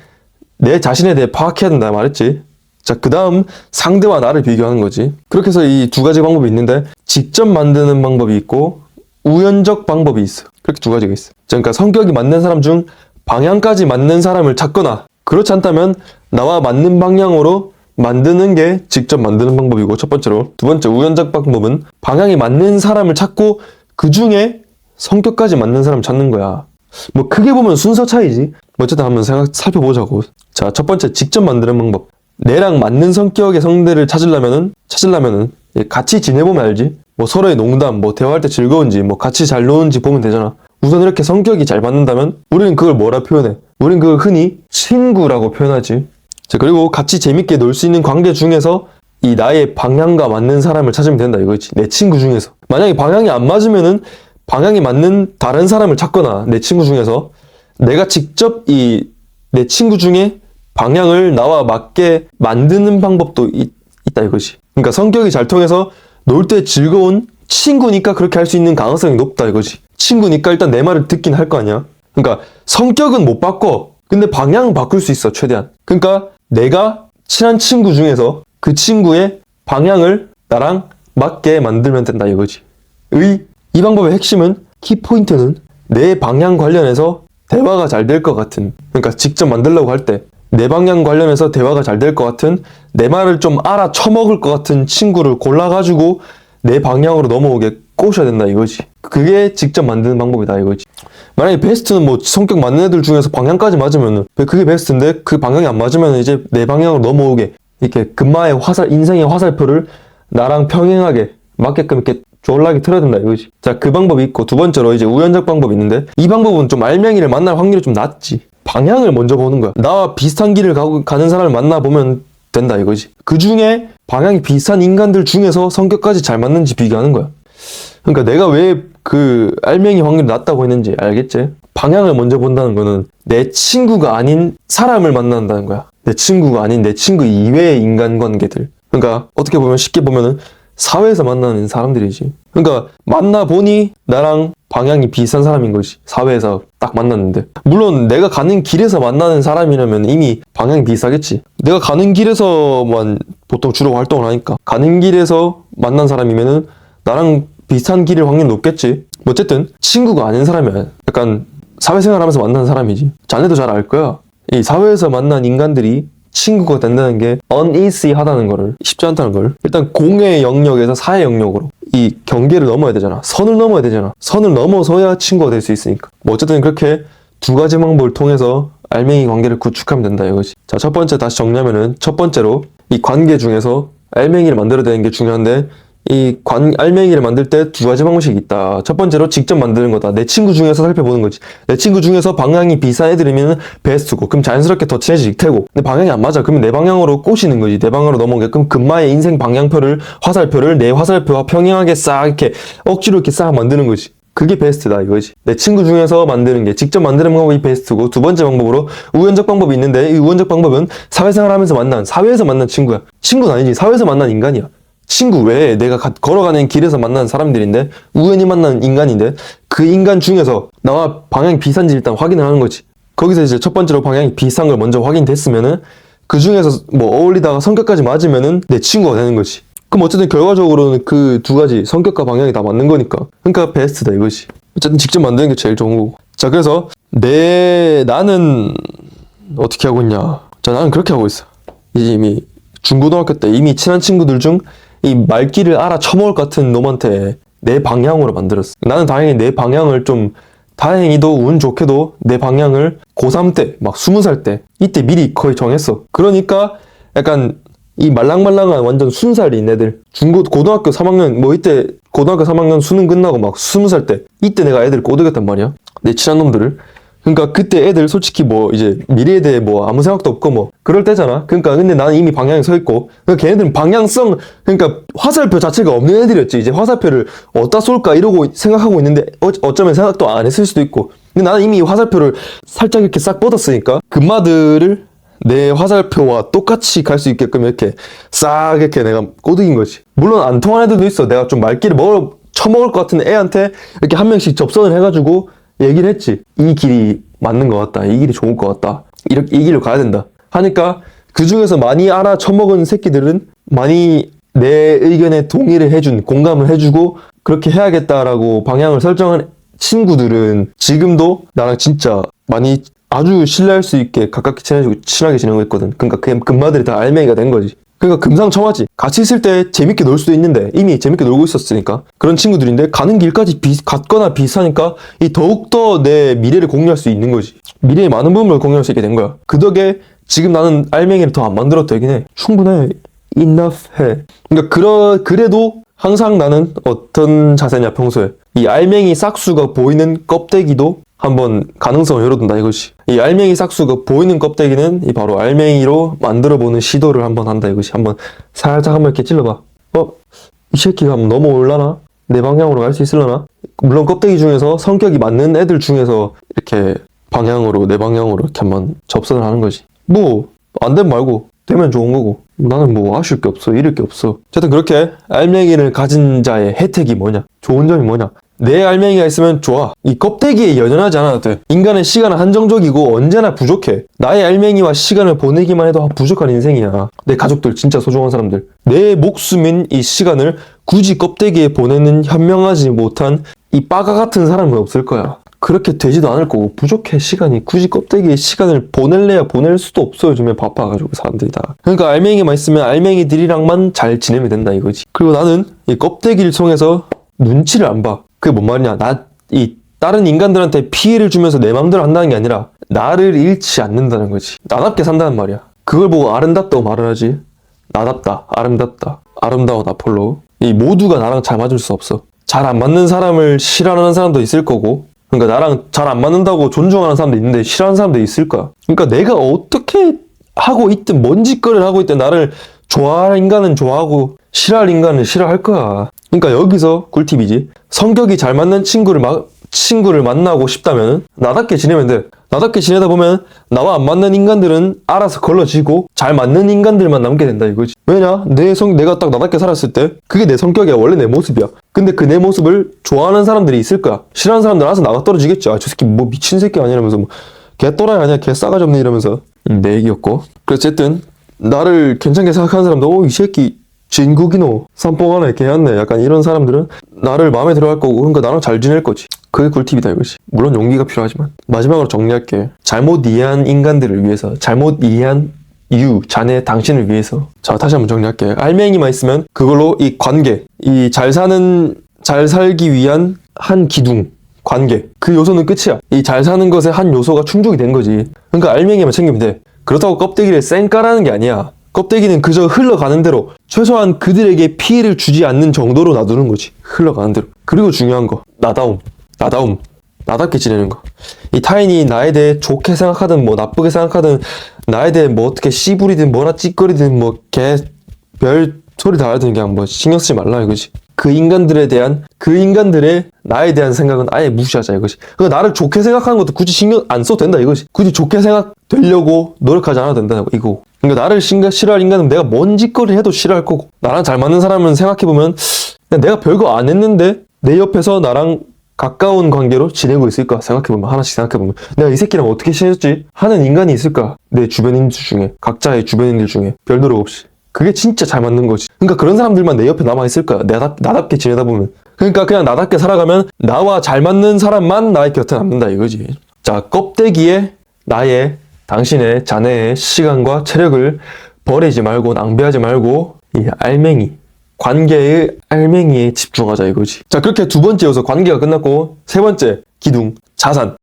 내 자신에 대해 파악해야 된다 말했지. 자, 그 다음 상대와 나를 비교하는 거지. 그렇게 해서 이 두 가지 방법이 있는데, 직접 만드는 방법이 있고 우연적 방법이 있어. 그렇게 두 가지가 있어. 그러니까 성격이 맞는 사람 중 방향까지 맞는 사람을 찾거나, 그렇지 않다면 나와 맞는 방향으로 만드는 게 직접 만드는 방법이고, 첫 번째로. 두 번째 우연적 방법은 방향이 맞는 사람을 찾고 그 중에 성격까지 맞는 사람 찾는 거야. 뭐 크게 보면 순서 차이지. 어쨌든 한번 살펴보자고. 자, 첫 번째 직접 만드는 방법. 내랑 맞는 성격의 상대를 찾으려면은 같이 지내보면 알지. 뭐 서로의 농담, 뭐 대화할 때 즐거운지, 뭐 같이 잘 노는지 보면 되잖아. 우선 이렇게 성격이 잘 맞는다면 우리는 그걸 뭐라 표현해? 우리는 그걸 흔히 친구라고 표현하지. 자, 그리고 같이 재밌게 놀 수 있는 관계 중에서 이 나의 방향과 맞는 사람을 찾으면 된다 이거지. 내 친구 중에서. 만약에 방향이 안 맞으면은 방향이 맞는 다른 사람을 찾거나, 내 친구 중에서 내가 직접 내 친구 중에 방향을 나와 맞게 만드는 방법도 있다 이거지. 그러니까 성격이 잘 통해서 놀 때 즐거운 친구니까 그렇게 할 수 있는 가능성이 높다 이거지. 친구니까 일단 내 말을 듣긴 할 거 아니야. 그러니까 성격은 못 바꿔. 근데 방향은 바꿀 수 있어, 최대한. 그러니까 내가 친한 친구 중에서 그 친구의 방향을 나랑 맞게 만들면 된다 이거지. 이 방법의 핵심은, 키포인트는 내 방향 관련해서 대화가 잘 될 것 같은, 그러니까 직접 만들려고 할 때 내 방향 관련해서 대화가 잘 될 것 같은, 내 말을 좀 알아쳐먹을 것 같은 친구를 골라가지고 내 방향으로 넘어오게 꼬셔야 된다 이거지. 그게 직접 만드는 방법이다 이거지. 만약에 베스트는 뭐 성격 맞는 애들 중에서 방향까지 맞으면은 그게 베스트인데, 그 방향이 안 맞으면 이제 내 방향으로 넘어오게 이렇게 금마의 인생의 화살표를 나랑 평행하게 맞게끔 이렇게 졸라게 틀어야 된다 이거지. 자, 그 방법이 있고, 두 번째로 이제 우연적 방법이 있는데, 이 방법은 좀 알맹이를 만날 확률이 좀 낮지. 방향을 먼저 보는 거야. 나와 비슷한 길을 가는 사람을 만나보면 된다 이거지. 그 중에 방향이 비슷한 인간들 중에서 성격까지 잘 맞는지 비교하는 거야. 그러니까 내가 왜 그 알맹이 확률이 낮다고 했는지 알겠지? 방향을 먼저 본다는 거는 내 친구가 아닌 사람을 만난다는 거야. 내 친구가 아닌 내 친구 이외의 인간관계들. 그러니까 어떻게 보면, 쉽게 보면은 사회에서 만나는 사람들이지. 그러니까 만나보니 나랑 방향이 비슷한 사람인 거지. 사회에서 딱 만났는데. 물론 내가 가는 길에서 만나는 사람이라면 이미 방향이 비슷하겠지. 내가 가는 길에서만 보통 주로 활동을 하니까 가는 길에서 만난 사람이면은 나랑 비슷한 길일 확률이 높겠지. 어쨌든 친구가 아닌 사람이야. 약간 사회생활하면서 만나는 사람이지. 자네도 잘 알 거야. 이 사회에서 만난 인간들이 친구가 된다는 게 uneasy하다는 거를, 쉽지 않다는 걸. 일단 공의 영역에서 사회 영역으로 이 경계를 넘어야 되잖아. 선을 넘어야 되잖아. 선을 넘어서야 친구가 될 수 있으니까. 뭐 어쨌든 그렇게 두 가지 방법을 통해서 알맹이 관계를 구축하면 된다 이거지. 자, 첫 번째 다시 정리하면은 첫 번째로 이 관계 중에서 알맹이를 만들어내는 게 중요한데 이 알맹이를 만들 때 두 가지 방식이 있다. 첫 번째로 직접 만드는 거다. 내 친구 중에서 살펴보는 거지. 내 친구 중에서 방향이 비슷한 애들이면 베스트고 그럼 자연스럽게 더 친해질 테고 근데 방향이 안 맞아. 그러면 내 방향으로 꼬시는 거지. 내 방향으로 넘어오게끔 금마의 인생 방향표를 화살표를 내 화살표와 평행하게 싹 이렇게 억지로 이렇게 싹 만드는 거지. 그게 베스트다 이거지. 내 친구 중에서 만드는 게 직접 만드는 방법이 베스트고 두 번째 방법으로 우연적 방법이 있는데 이 우연적 방법은 사회에서 만난 친구야. 친구는 아니지. 사회에서 만난 인간이야. 친구 외에 내가 걸어가는 길에서 만난 사람들인데 우연히 만난 인간인데 그 인간 중에서 나와 방향이 비슷한지 일단 확인을 하는 거지. 거기서 이제 첫 번째로 방향이 비슷한 걸 먼저 확인됐으면은 그 중에서 뭐 어울리다가 성격까지 맞으면은 내 친구가 되는 거지. 그럼 어쨌든 결과적으로는 그 두 가지 성격과 방향이 다 맞는 거니까 그러니까 베스트다 이거지. 어쨌든 직접 만드는 게 제일 좋은 거고. 자, 그래서 나는 어떻게 하고 있냐. 자, 나는 그렇게 하고 있어. 이미 중고등학교 때 이미 친한 친구들 중 이 말귀를 알아 처먹을 것 같은 놈한테 내 방향으로 만들었어. 나는 다행히 내 방향을 좀 다행히도 운 좋게도 내 방향을 고3 때 막 20살 때 이때 미리 거의 정했어. 그러니까 약간 이 말랑말랑한 완전 순살인 애들 고등학교 3학년 뭐 이때 고등학교 3학년 수능 끝나고 막 20살 때 이때 내가 애들 꼬드겼단 말이야. 내 친한 놈들을. 그러니까 그때 애들 솔직히 뭐 이제 미래에 대해 뭐 아무 생각도 없고 뭐 그럴 때잖아. 그러니까 근데 나는 이미 방향이 서 있고 그러니까 걔네들은 방향성 그러니까 화살표 자체가 없는 애들이었지. 이제 화살표를 어디다 쏠까 이러고 생각하고 있는데 어쩌면 생각도 안 했을 수도 있고 근데 나는 이미 화살표를 살짝 이렇게 싹 뻗었으니까 금마들을 내 화살표와 똑같이 갈 수 있게끔 이렇게 싹 이렇게 내가 꼬드긴 거지. 물론 안 통하는 애들도 있어. 내가 좀 말귀를 처먹을 것 같은 애한테 이렇게 한 명씩 접선을 해가지고 얘기를 했지. 이 길이 맞는 것 같다. 이 길이 좋을 것 같다. 이 길로 가야 된다. 하니까 그 중에서 많이 알아 처먹은 새끼들은 많이 내 의견에 동의를 해준, 공감을 해주고 그렇게 해야겠다라고 방향을 설정한 친구들은 지금도 나랑 진짜 많이 아주 신뢰할 수 있게 가깝게 친하게 지내고 있거든. 그러니까 그 금마들이 다 알맹이가 된 거지. 그러니까 금상첨화지. 같이 있을 때 재밌게 놀 수도 있는데 이미 재밌게 놀고 있었으니까 그런 친구들인데 가는 길까지 같거나 비슷하니까 이 더욱더 내 미래를 공유할 수 있는 거지. 미래의 많은 부분을 공유할 수 있게 된 거야. 그 덕에 지금 나는 알맹이를 더 안 만들어도 되긴 해. 충분해. enough 해. 그러니까 그래도 항상 나는 어떤 자세냐 평소에 이 알맹이 싹수가 보이는 껍데기도 한번 가능성을 열어둔다 이것이. 이 알맹이 싹수가 보이는 껍데기는 이 바로 알맹이로 만들어보는 시도를 한번 한다 이것이. 한번 살짝 한번 이렇게 찔러봐. 이 새끼가 한번 넘어올라나? 내 방향으로 갈 수 있을라나? 물론 껍데기 중에서 성격이 맞는 애들 중에서 이렇게 방향으로 내 방향으로 이렇게 한번 접선을 하는 거지. 뭐 안 되면 말고 되면 좋은 거고 나는 뭐 아쉬울 게 없어. 잃을 게 없어. 어쨌든 그렇게 알맹이를 가진 자의 혜택이 뭐냐? 좋은 점이 뭐냐? 내 알맹이가 있으면 좋아. 이 껍데기에 연연하지 않아도 돼. 인간의 시간은 한정적이고 언제나 부족해. 나의 알맹이와 시간을 보내기만 해도 부족한 인생이야. 내 가족들 진짜 소중한 사람들. 내 목숨인 이 시간을 굳이 껍데기에 보내는 현명하지 못한 이 빠가 같은 사람은 없을 거야. 그렇게 되지도 않을 거고 부족해 시간이. 굳이 껍데기에 시간을 보낼래야 보낼 수도 없어. 요즘에 바빠가지고 사람들이 다. 그러니까 알맹이만 있으면 알맹이들이랑만 잘 지내면 된다 이거지. 그리고 나는 이 껍데기를 통해서 눈치를 안 봐. 그게 뭔 말이냐. 다른 인간들한테 피해를 주면서 내 맘대로 한다는 게 아니라 나를 잃지 않는다는 거지. 나답게 산다는 말이야. 그걸 보고 아름답다고 말을 하지. 나답다, 아름답다, 아름다워 나폴로. 이 모두가 나랑 잘 맞을 수 없어. 잘 안 맞는 사람을 싫어하는 사람도 있을 거고 그러니까 나랑 잘 안 맞는다고 존중하는 사람도 있는데 싫어하는 사람도 있을 거야. 그러니까 내가 어떻게 하고 있든 뭔 짓거리를 하고 있든 나를 좋아할 인간은 좋아하고 싫어할 인간은 싫어할 거야. 그러니까 여기서 꿀팁이지. 성격이 잘 맞는 친구를 만나고 싶다면 나답게 지내면 돼. 나답게 지내다 보면 나와 안 맞는 인간들은 알아서 걸러지고 잘 맞는 인간들만 남게 된다 이거지. 왜냐? 내가 딱 나답게 살았을 때 그게 내 성격이야. 원래 내 모습이야. 근데 그 내 모습을 좋아하는 사람들이 있을 거야. 싫어하는 사람들 알아서 나가 떨어지겠지. 저 새끼 뭐 미친 새끼 아니라면서 뭐 개또라이 아니야 개 싸가지 없네 이러면서. 내 얘기였고. 그래서 어쨌든 나를 괜찮게 생각하는 사람도 이 새끼 진국이노 삼뽕하네 개였네 약간 이런 사람들은 나를 마음에 들어할 거고 그러니까 나랑 잘 지낼 거지. 그게 꿀팁이다 이거지. 물론 용기가 필요하지만. 마지막으로 정리할게. 잘못 이해한 인간들을 위해서, 잘못 이해한 자네, 당신을 위해서. 자, 다시 한번 정리할게. 알맹이만 있으면 그걸로 이 관계, 이 잘 살기 위한 한 기둥, 관계. 그 요소는 끝이야. 이 잘 사는 것의 한 요소가 충족이 된 거지. 그러니까 알맹이만 챙기면 돼. 그렇다고 껍데기를 쌩까라는 게 아니야. 껍데기는 그저 흘러가는 대로 최소한 그들에게 피해를 주지 않는 정도로 놔두는 거지. 흘러가는 대로. 그리고 중요한 거, 나다움. 나답게 지내는 거. 이 타인이 나에 대해 좋게 생각하든 뭐 나쁘게 생각하든 나에 대해 뭐 어떻게 씨부리든 뭐라 찌꺼리든 뭐 개 별 소리 다 하든 그냥 뭐 신경 쓰지 말라 이거지. 그 인간들의 나에 대한 생각은 아예 무시하자 이거지. 그러니까 나를 좋게 생각하는 것도 굳이 신경 안 써도 된다 이거지. 굳이 좋게 생각되려고 노력하지 않아도 된다 이거. 그러니까 나를 싫어할 인간은 내가 뭔 짓거리 해도 싫어할 거고, 나랑 잘 맞는 사람은 생각해보면 내가 별거 안 했는데 내 옆에서 나랑 가까운 관계로 지내고 있을까 생각해보면, 하나씩 생각해보면 내가 이 새끼랑 어떻게 지냈지 하는 인간이 있을까. 내 주변인들 중에, 각자의 주변인들 중에 별 노력 없이. 그게 진짜 잘 맞는 거지. 그러니까 그런 사람들만 내 옆에 남아있을 거야. 나답게 지내다 보면. 그러니까 그냥 나답게 살아가면 나와 잘 맞는 사람만 나의 곁에 남는다 이거지. 자, 껍데기에 나의, 당신의, 자네의 시간과 체력을 버리지 말고 낭비하지 말고 이 알맹이, 관계의 알맹이에 집중하자 이거지. 자, 그렇게 두 번째 요소 관계가 끝났고, 세 번째 기둥, 자산.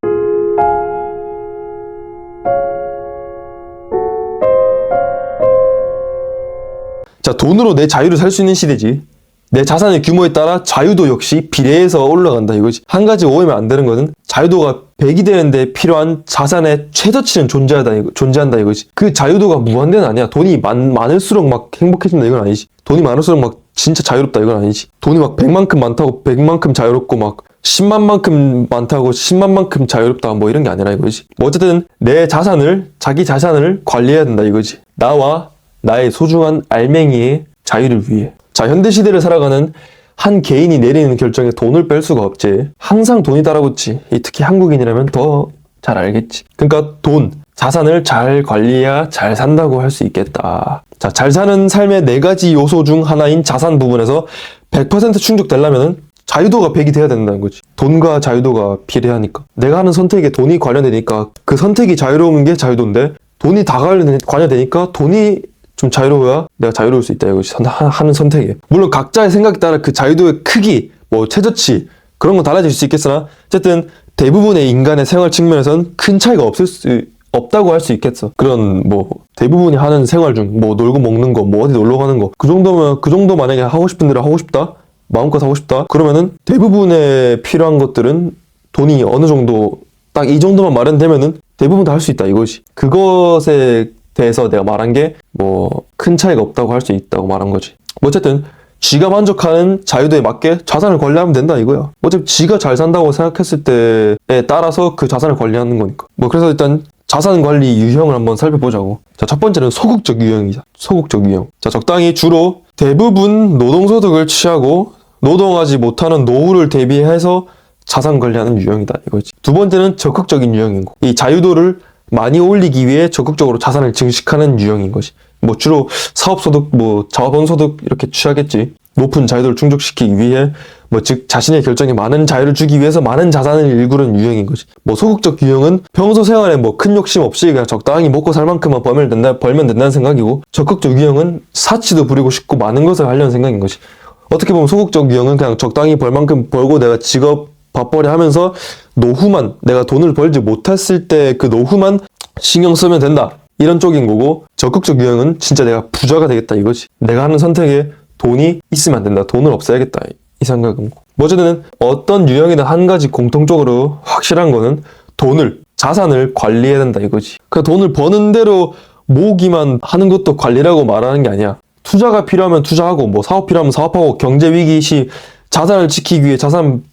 자, 돈으로 내 자유를 살 수 있는 시대지. 내 자산의 규모에 따라 자유도 역시 비례해서 올라간다 이거지. 한 가지 오해면 안 되는 거는 자유도가 100이 되는데 필요한 자산의 최저치는 존재한다 이거지. 그 자유도가 무한대는 아니야. 돈이 많을수록 막 행복해진다 이건 아니지. 돈이 많을수록 막 진짜 자유롭다 이건 아니지. 돈이 막 100만큼 많다고 100만큼 자유롭고 막 10만만큼 많다고 10만만큼 자유롭다 뭐 이런 게 아니라 이거지. 뭐 어쨌든 내 자산을, 자기 자산을 관리해야 된다 이거지. 나와 나의 소중한 알맹이의 자유를 위해. 자, 현대시대를 살아가는 한 개인이 내리는 결정에 돈을 뺄 수가 없지. 항상 돈이 따라붙지. 특히 한국인이라면 더 잘 알겠지. 그러니까 돈, 자산을 잘 관리해야 잘 산다고 할 수 있겠다. 자, 잘 사는 삶의 네 가지 요소 중 하나인 자산 부분에서 100% 충족되려면 자유도가 100이 돼야 된다는 거지. 돈과 자유도가 비례하니까. 내가 하는 선택에 돈이 관련되니까 그 선택이 자유로운 게 자유도인데, 돈이 다 관여되니까 돈이 좀 자유로워야 내가 자유로울 수 있다 이거지. 하는 선택에. 물론 각자의 생각에 따라 그 자유도의 크기, 뭐 최저치 그런 건 달라질 수 있겠으나 어쨌든 대부분의 인간의 생활 측면에선 큰 차이가 없다고 할 수 있겠어. 그런 뭐 대부분이 하는 생활 중 뭐 놀고 먹는 거, 뭐 어디 놀러 가는 거, 그 정도 만약에 하고 싶은 대로 하고 싶다, 마음껏 하고 싶다 그러면은 대부분의 필요한 것들은 돈이 어느 정도 딱 이 정도만 마련되면은 대부분 다 할 수 있다 이거지. 그것에 대해서 내가 말한 게 뭐 큰 차이가 없다고 할 수 있다고 말한 거지. 뭐 어쨌든 지가 만족하는 자유도에 맞게 자산을 관리하면 된다 이거야. 어차피 지가 잘 산다고 생각했을 때에 따라서 그 자산을 관리하는 거니까. 뭐 그래서 일단 자산 관리 유형을 한번 살펴보자고. 자, 첫 번째는 소극적 유형이다. 소극적 유형. 자, 적당히 주로 대부분 노동소득을 취하고 노동하지 못하는 노후를 대비해서 자산 관리하는 유형이다 이거지. 두 번째는 적극적인 유형인 거. 이 자유도를 많이 올리기 위해 적극적으로 자산을 증식하는 유형인 것이. 뭐 주로 사업소득, 뭐 자본소득 이렇게 취하겠지. 높은 자유도를 충족시키기 위해 뭐 즉 자신의 결정에 많은 자유를 주기 위해서 많은 자산을 일구는 유형인 것이. 뭐 소극적 유형은 평소 생활에 뭐 큰 욕심 없이 그냥 적당히 먹고 살 만큼만 벌면 된다는 생각이고, 적극적 유형은 사치도 부리고 싶고 많은 것을 하려는 생각인 것이. 어떻게 보면 소극적 유형은 그냥 적당히 벌 만큼 벌고 내가 직업 밥벌이 하면서 노후만, 내가 돈을 벌지 못했을 때 그 노후만 신경 쓰면 된다 이런 쪽인 거고, 적극적 유형은 진짜 내가 부자가 되겠다 이거지. 내가 하는 선택에 돈이 있으면 안 된다, 돈을 없애야겠다 이 생각은. 뭐 어쨌든 어떤 유형이든 한 가지 공통적으로 확실한 거는 자산을 관리해야 된다 이거지. 그 돈을 버는 대로 모으기만 하는 것도 관리라고 말하는 게 아니야. 투자가 필요하면 투자하고, 뭐 사업 필요하면 사업하고, 경제 위기 시 자산을 지키기 위해 자산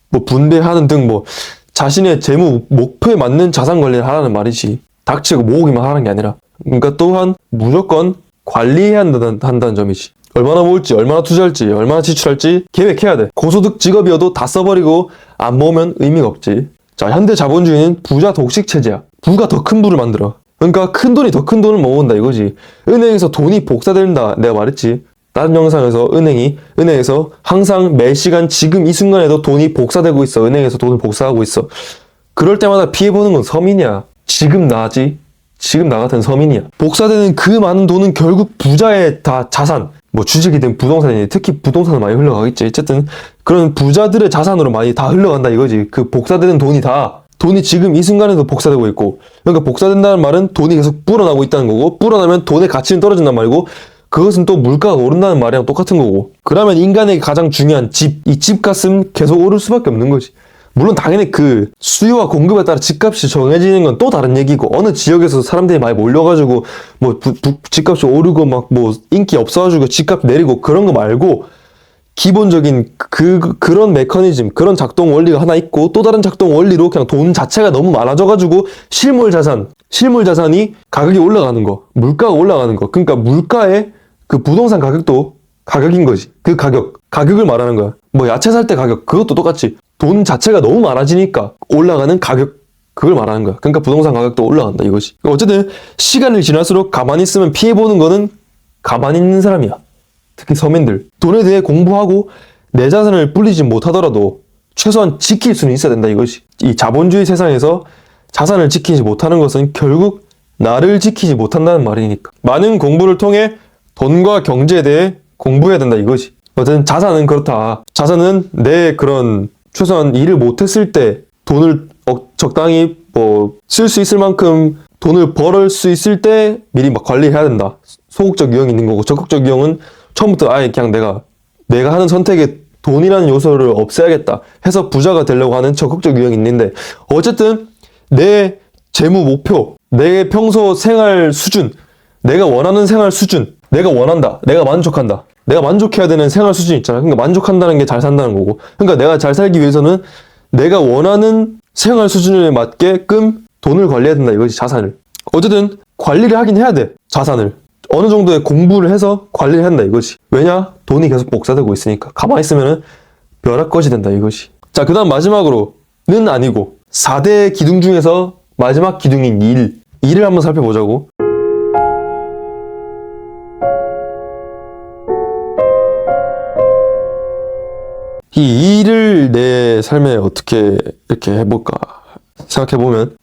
뭐 분배하는 등 뭐 자신의 재무 목표에 맞는 자산 관리를 하라는 말이지. 닥치고 모으기만 하라는 게 아니라. 그러니까 또한 무조건 관리해야 한다는 점이지. 얼마나 모을지, 얼마나 투자할지, 얼마나 지출할지 계획해야 돼. 고소득 직업이어도 다 써버리고 안 모으면 의미가 없지. 자, 현대 자본주의는 부자 독식 체제야. 부가 더 큰 부를 만들어. 그러니까 큰 돈이 더 큰 돈을 모은다 이거지. 은행에서 돈이 복사된다 내가 말했지. 다른 영상에서 은행에서 항상 매 시간 지금 이 순간에도 돈이 복사되고 있어. 은행에서 돈을 복사하고 있어. 그럴 때마다 피해보는 건 서민이야. 지금 나 같은 서민이야. 복사되는 그 많은 돈은 결국 부자의 다 자산, 뭐 주식이든 부동산이든 특히 부동산은 많이 흘러가겠지. 어쨌든 그런 부자들의 자산으로 많이 다 흘러간다 이거지. 그 복사되는 돈이 지금 이 순간에도 복사되고 있고, 그러니까 복사된다는 말은 돈이 계속 불어나고 있다는 거고, 불어나면 돈의 가치는 떨어진단 말이고, 그것은 또 물가가 오른다는 말이랑 똑같은 거고. 그러면 인간에게 가장 중요한 이 집값은 계속 오를 수밖에 없는 거지. 물론 당연히 그 수요와 공급에 따라 집값이 정해지는 건 또 다른 얘기고, 어느 지역에서 사람들이 많이 몰려가지고 뭐 집값이 오르고 막 뭐 인기 없어가지고 집값 내리고 그런 거 말고, 기본적인 그런 메커니즘, 그런 작동 원리가 하나 있고, 또 다른 작동 원리로 그냥 돈 자체가 너무 많아져가지고 실물 자산이 가격이 올라가는 거, 물가가 올라가는 거. 그러니까 물가의 그 부동산 가격도 가격인 거지. 그 가격을 말하는 거야. 뭐 야채 살 때 가격, 그것도 똑같이 돈 자체가 너무 많아지니까 올라가는 가격, 그걸 말하는 거야. 그러니까 부동산 가격도 올라간다 이거지. 어쨌든 시간이 지날수록 가만히 있으면 피해보는 거는 가만히 있는 사람이야. 특히 서민들. 돈에 대해 공부하고 내 자산을 불리지 못하더라도 최소한 지킬 수는 있어야 된다 이것이. 이 자본주의 세상에서 자산을 지키지 못하는 것은 결국 나를 지키지 못한다는 말이니까. 많은 공부를 통해 돈과 경제에 대해 공부해야 된다 이것이. 어쨌든 자산은 그렇다. 자산은 내 그런 최소한 일을 못했을 때 돈을 적당히 뭐 쓸 수 있을 만큼 돈을 벌을 수 있을 때 미리 막 관리해야 된다. 소극적 유형이 있는 거고, 적극적 유형은 처음부터 아예 그냥 내가 하는 선택에 돈이라는 요소를 없애야겠다 해서 부자가 되려고 하는 적극적 유형이 있는데, 어쨌든 내 재무 목표, 내 평소 생활 수준, 내가 원하는 생활 수준, 내가 원한다, 내가 만족한다, 내가 만족해야 되는 생활 수준 있잖아. 그러니까 만족한다는 게 잘 산다는 거고, 그러니까 내가 잘 살기 위해서는 내가 원하는 생활 수준에 맞게끔 돈을 관리해야 된다 이것이. 자산을 어쨌든 관리를 하긴 해야 돼. 자산을 어느 정도의 공부를 해서 관리를 한다 이것이. 왜냐? 돈이 계속 복사되고 있으니까. 가만히 있으면 벼락것이 된다 이것이. 자, 그 다음 마지막으로는 아니고 4대 기둥 중에서 마지막 기둥인 일을 한번 살펴보자고. 이 일을 내 삶에 어떻게 이렇게 해볼까 생각해보면,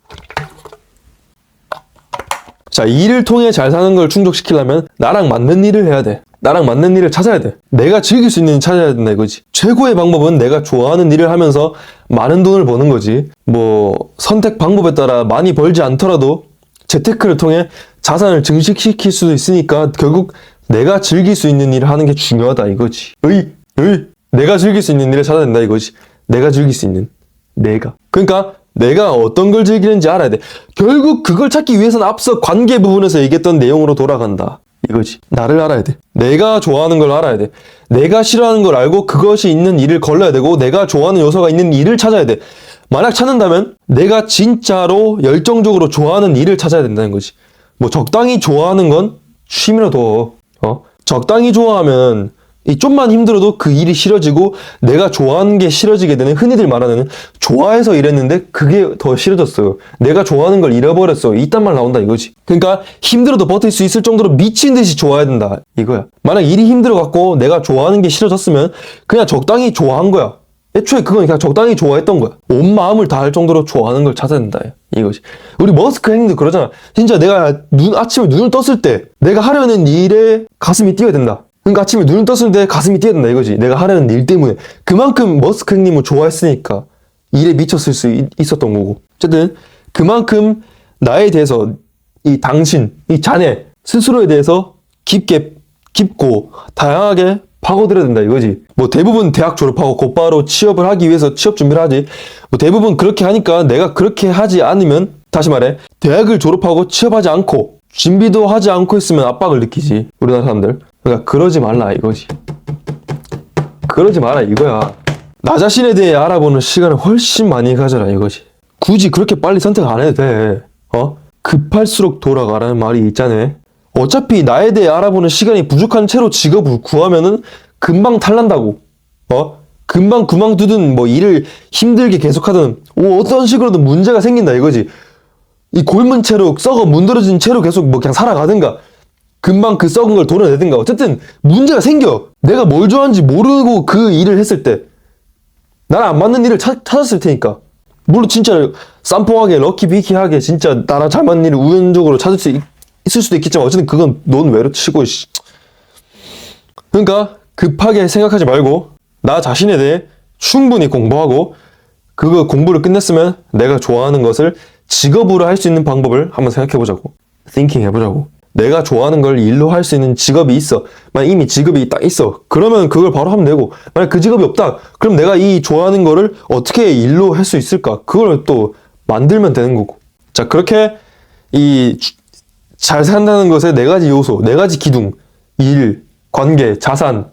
자, 이 일을 통해 잘 사는 걸 충족시키려면 나랑 맞는 일을 해야 돼. 나랑 맞는 일을 찾아야 돼. 내가 즐길 수 있는 일 찾아야 된다 이거지. 최고의 방법은 내가 좋아하는 일을 하면서 많은 돈을 버는 거지. 뭐 선택 방법에 따라 많이 벌지 않더라도 재테크를 통해 자산을 증식시킬 수도 있으니까 결국 내가 즐길 수 있는 일을 하는 게 중요하다 이거지. 내가 즐길 수 있는 일을 찾아야 된다 이거지. 내가 즐길 수 있는 그러니까 내가 어떤 걸 즐기는지 알아야 돼. 결국 그걸 찾기 위해서는 앞서 관계 부분에서 얘기했던 내용으로 돌아간다 이거지. 나를 알아야 돼. 내가 좋아하는 걸 알아야 돼. 내가 싫어하는 걸 알고 그것이 있는 일을 걸러야 되고, 내가 좋아하는 요소가 있는 일을 찾아야 돼. 만약 찾는다면 내가 진짜로 열정적으로 좋아하는 일을 찾아야 된다는 거지. 뭐 적당히 좋아하는 건 취미로 둬. 적당히 좋아하면 이 좀만 힘들어도 그 일이 싫어지고 내가 좋아하는 게 싫어지게 되는, 흔히들 말하는 좋아해서 일했는데 그게 더 싫어졌어요. 내가 좋아하는 걸 잃어버렸어. 이딴 말 나온다 이거지. 그러니까 힘들어도 버틸 수 있을 정도로 미친 듯이 좋아해야 된다 이거야. 만약 일이 힘들어갖고 내가 좋아하는 게 싫어졌으면 그냥 적당히 좋아한 거야. 애초에 그건 그냥 적당히 좋아했던 거야. 온 마음을 다할 정도로 좋아하는 걸 찾아야 된다 이거지. 우리 머스크 형님도 그러잖아. 진짜 내가 아침에 눈을 떴을 때 내가 하려는 일에 가슴이 뛰어야 된다. 그러니까 아침에 눈을 떴을 때 가슴이 뛰어야 된다 이거지. 내가 하려는 일 때문에. 그만큼 머스크 형님을 좋아했으니까 일에 미쳤을 수 있었던 거고. 어쨌든 그만큼 나에 대해서 이 자네 스스로에 대해서 깊고 다양하게 파고들어야 된다 이거지. 뭐 대부분 대학 졸업하고 곧바로 취업을 하기 위해서 취업 준비를 하지. 뭐 대부분 그렇게 하니까 내가 그렇게 하지 않으면, 다시 말해 대학을 졸업하고 취업하지 않고 준비도 하지 않고 있으면 압박을 느끼지 우리나라 사람들. 그러니까 그러지 말라 이거지. 그러지 마라 이거야. 나 자신에 대해 알아보는 시간을 훨씬 많이 가져라 이거지. 굳이 그렇게 빨리 선택 안 해도 돼. 급할수록 돌아가라는 말이 있잖아. 어차피 나에 대해 알아보는 시간이 부족한 채로 직업을 구하면은 금방 탈난다고. 금방 그만두든 뭐 일을 힘들게 계속하든 어떤 식으로든 문제가 생긴다 이거지. 이 곪은 채로, 썩어 문드러진 채로 계속 뭐 그냥 살아가든가, 금방 그 썩은 걸 도려내든가, 어쨌든 문제가 생겨. 내가 뭘 좋아하는지 모르고 그 일을 했을 때 나랑 안 맞는 일을 찾았을 테니까. 물론 진짜 쌈뽕하게 럭키비키하게 진짜 나랑 잘 맞는 일을 우연적으로 찾을 수 있을 수도 있겠지만, 어쨌든 그건 넌 외로 치고 그러니까 급하게 생각하지 말고 나 자신에 대해 충분히 공부하고 그거 공부를 끝냈으면 내가 좋아하는 것을 직업으로 할 수 있는 방법을 한번 생각해보자고. thinking 해보자고. 내가 좋아하는 걸 일로 할 수 있는 직업이 있어. 만약 이미 직업이 딱 있어. 그러면 그걸 바로 하면 되고, 만약 그 직업이 없다. 그럼 내가 이 좋아하는 거를 어떻게 일로 할 수 있을까? 그걸 또 만들면 되는 거고. 자, 그렇게 이 잘 산다는 것의 네 가지 요소, 네 가지 기둥, 일, 관계, 자산,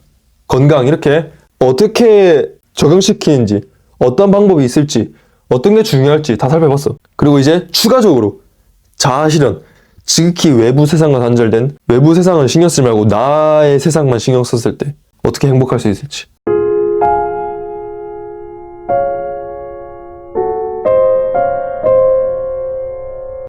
건강 이렇게 어떻게 적용시키는지, 어떤 방법이 있을지, 어떤 게 중요할지 다 살펴봤어. 그리고 이제 추가적으로 자아실현, 지극히 외부 세상과 단절된 외부 세상을 신경 쓰지 말고 나의 세상만 신경 썼을 때 어떻게 행복할 수 있을지.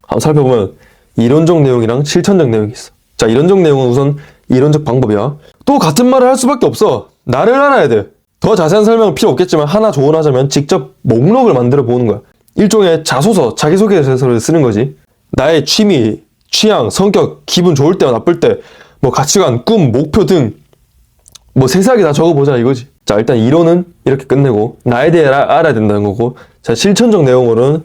한번 살펴보면 이론적 내용이랑 실천적 내용이 있어. 자, 이론적 내용은 우선 이론적 방법이야. 또 같은 말을 할 수밖에 없어. 나를 알아야 돼. 더 자세한 설명은 필요 없겠지만 하나 조언하자면 직접 목록을 만들어 보는 거야. 일종의 자소서, 자기소개서를 쓰는 거지. 나의 취미, 취향, 성격, 기분 좋을 때와 나쁠 때, 뭐 가치관, 꿈, 목표 등 뭐 세세하게 다 적어보자 이거지. 자, 일단 이론은 이렇게 끝내고 나에 대해 알아야 된다는 거고, 자, 실천적 내용으로는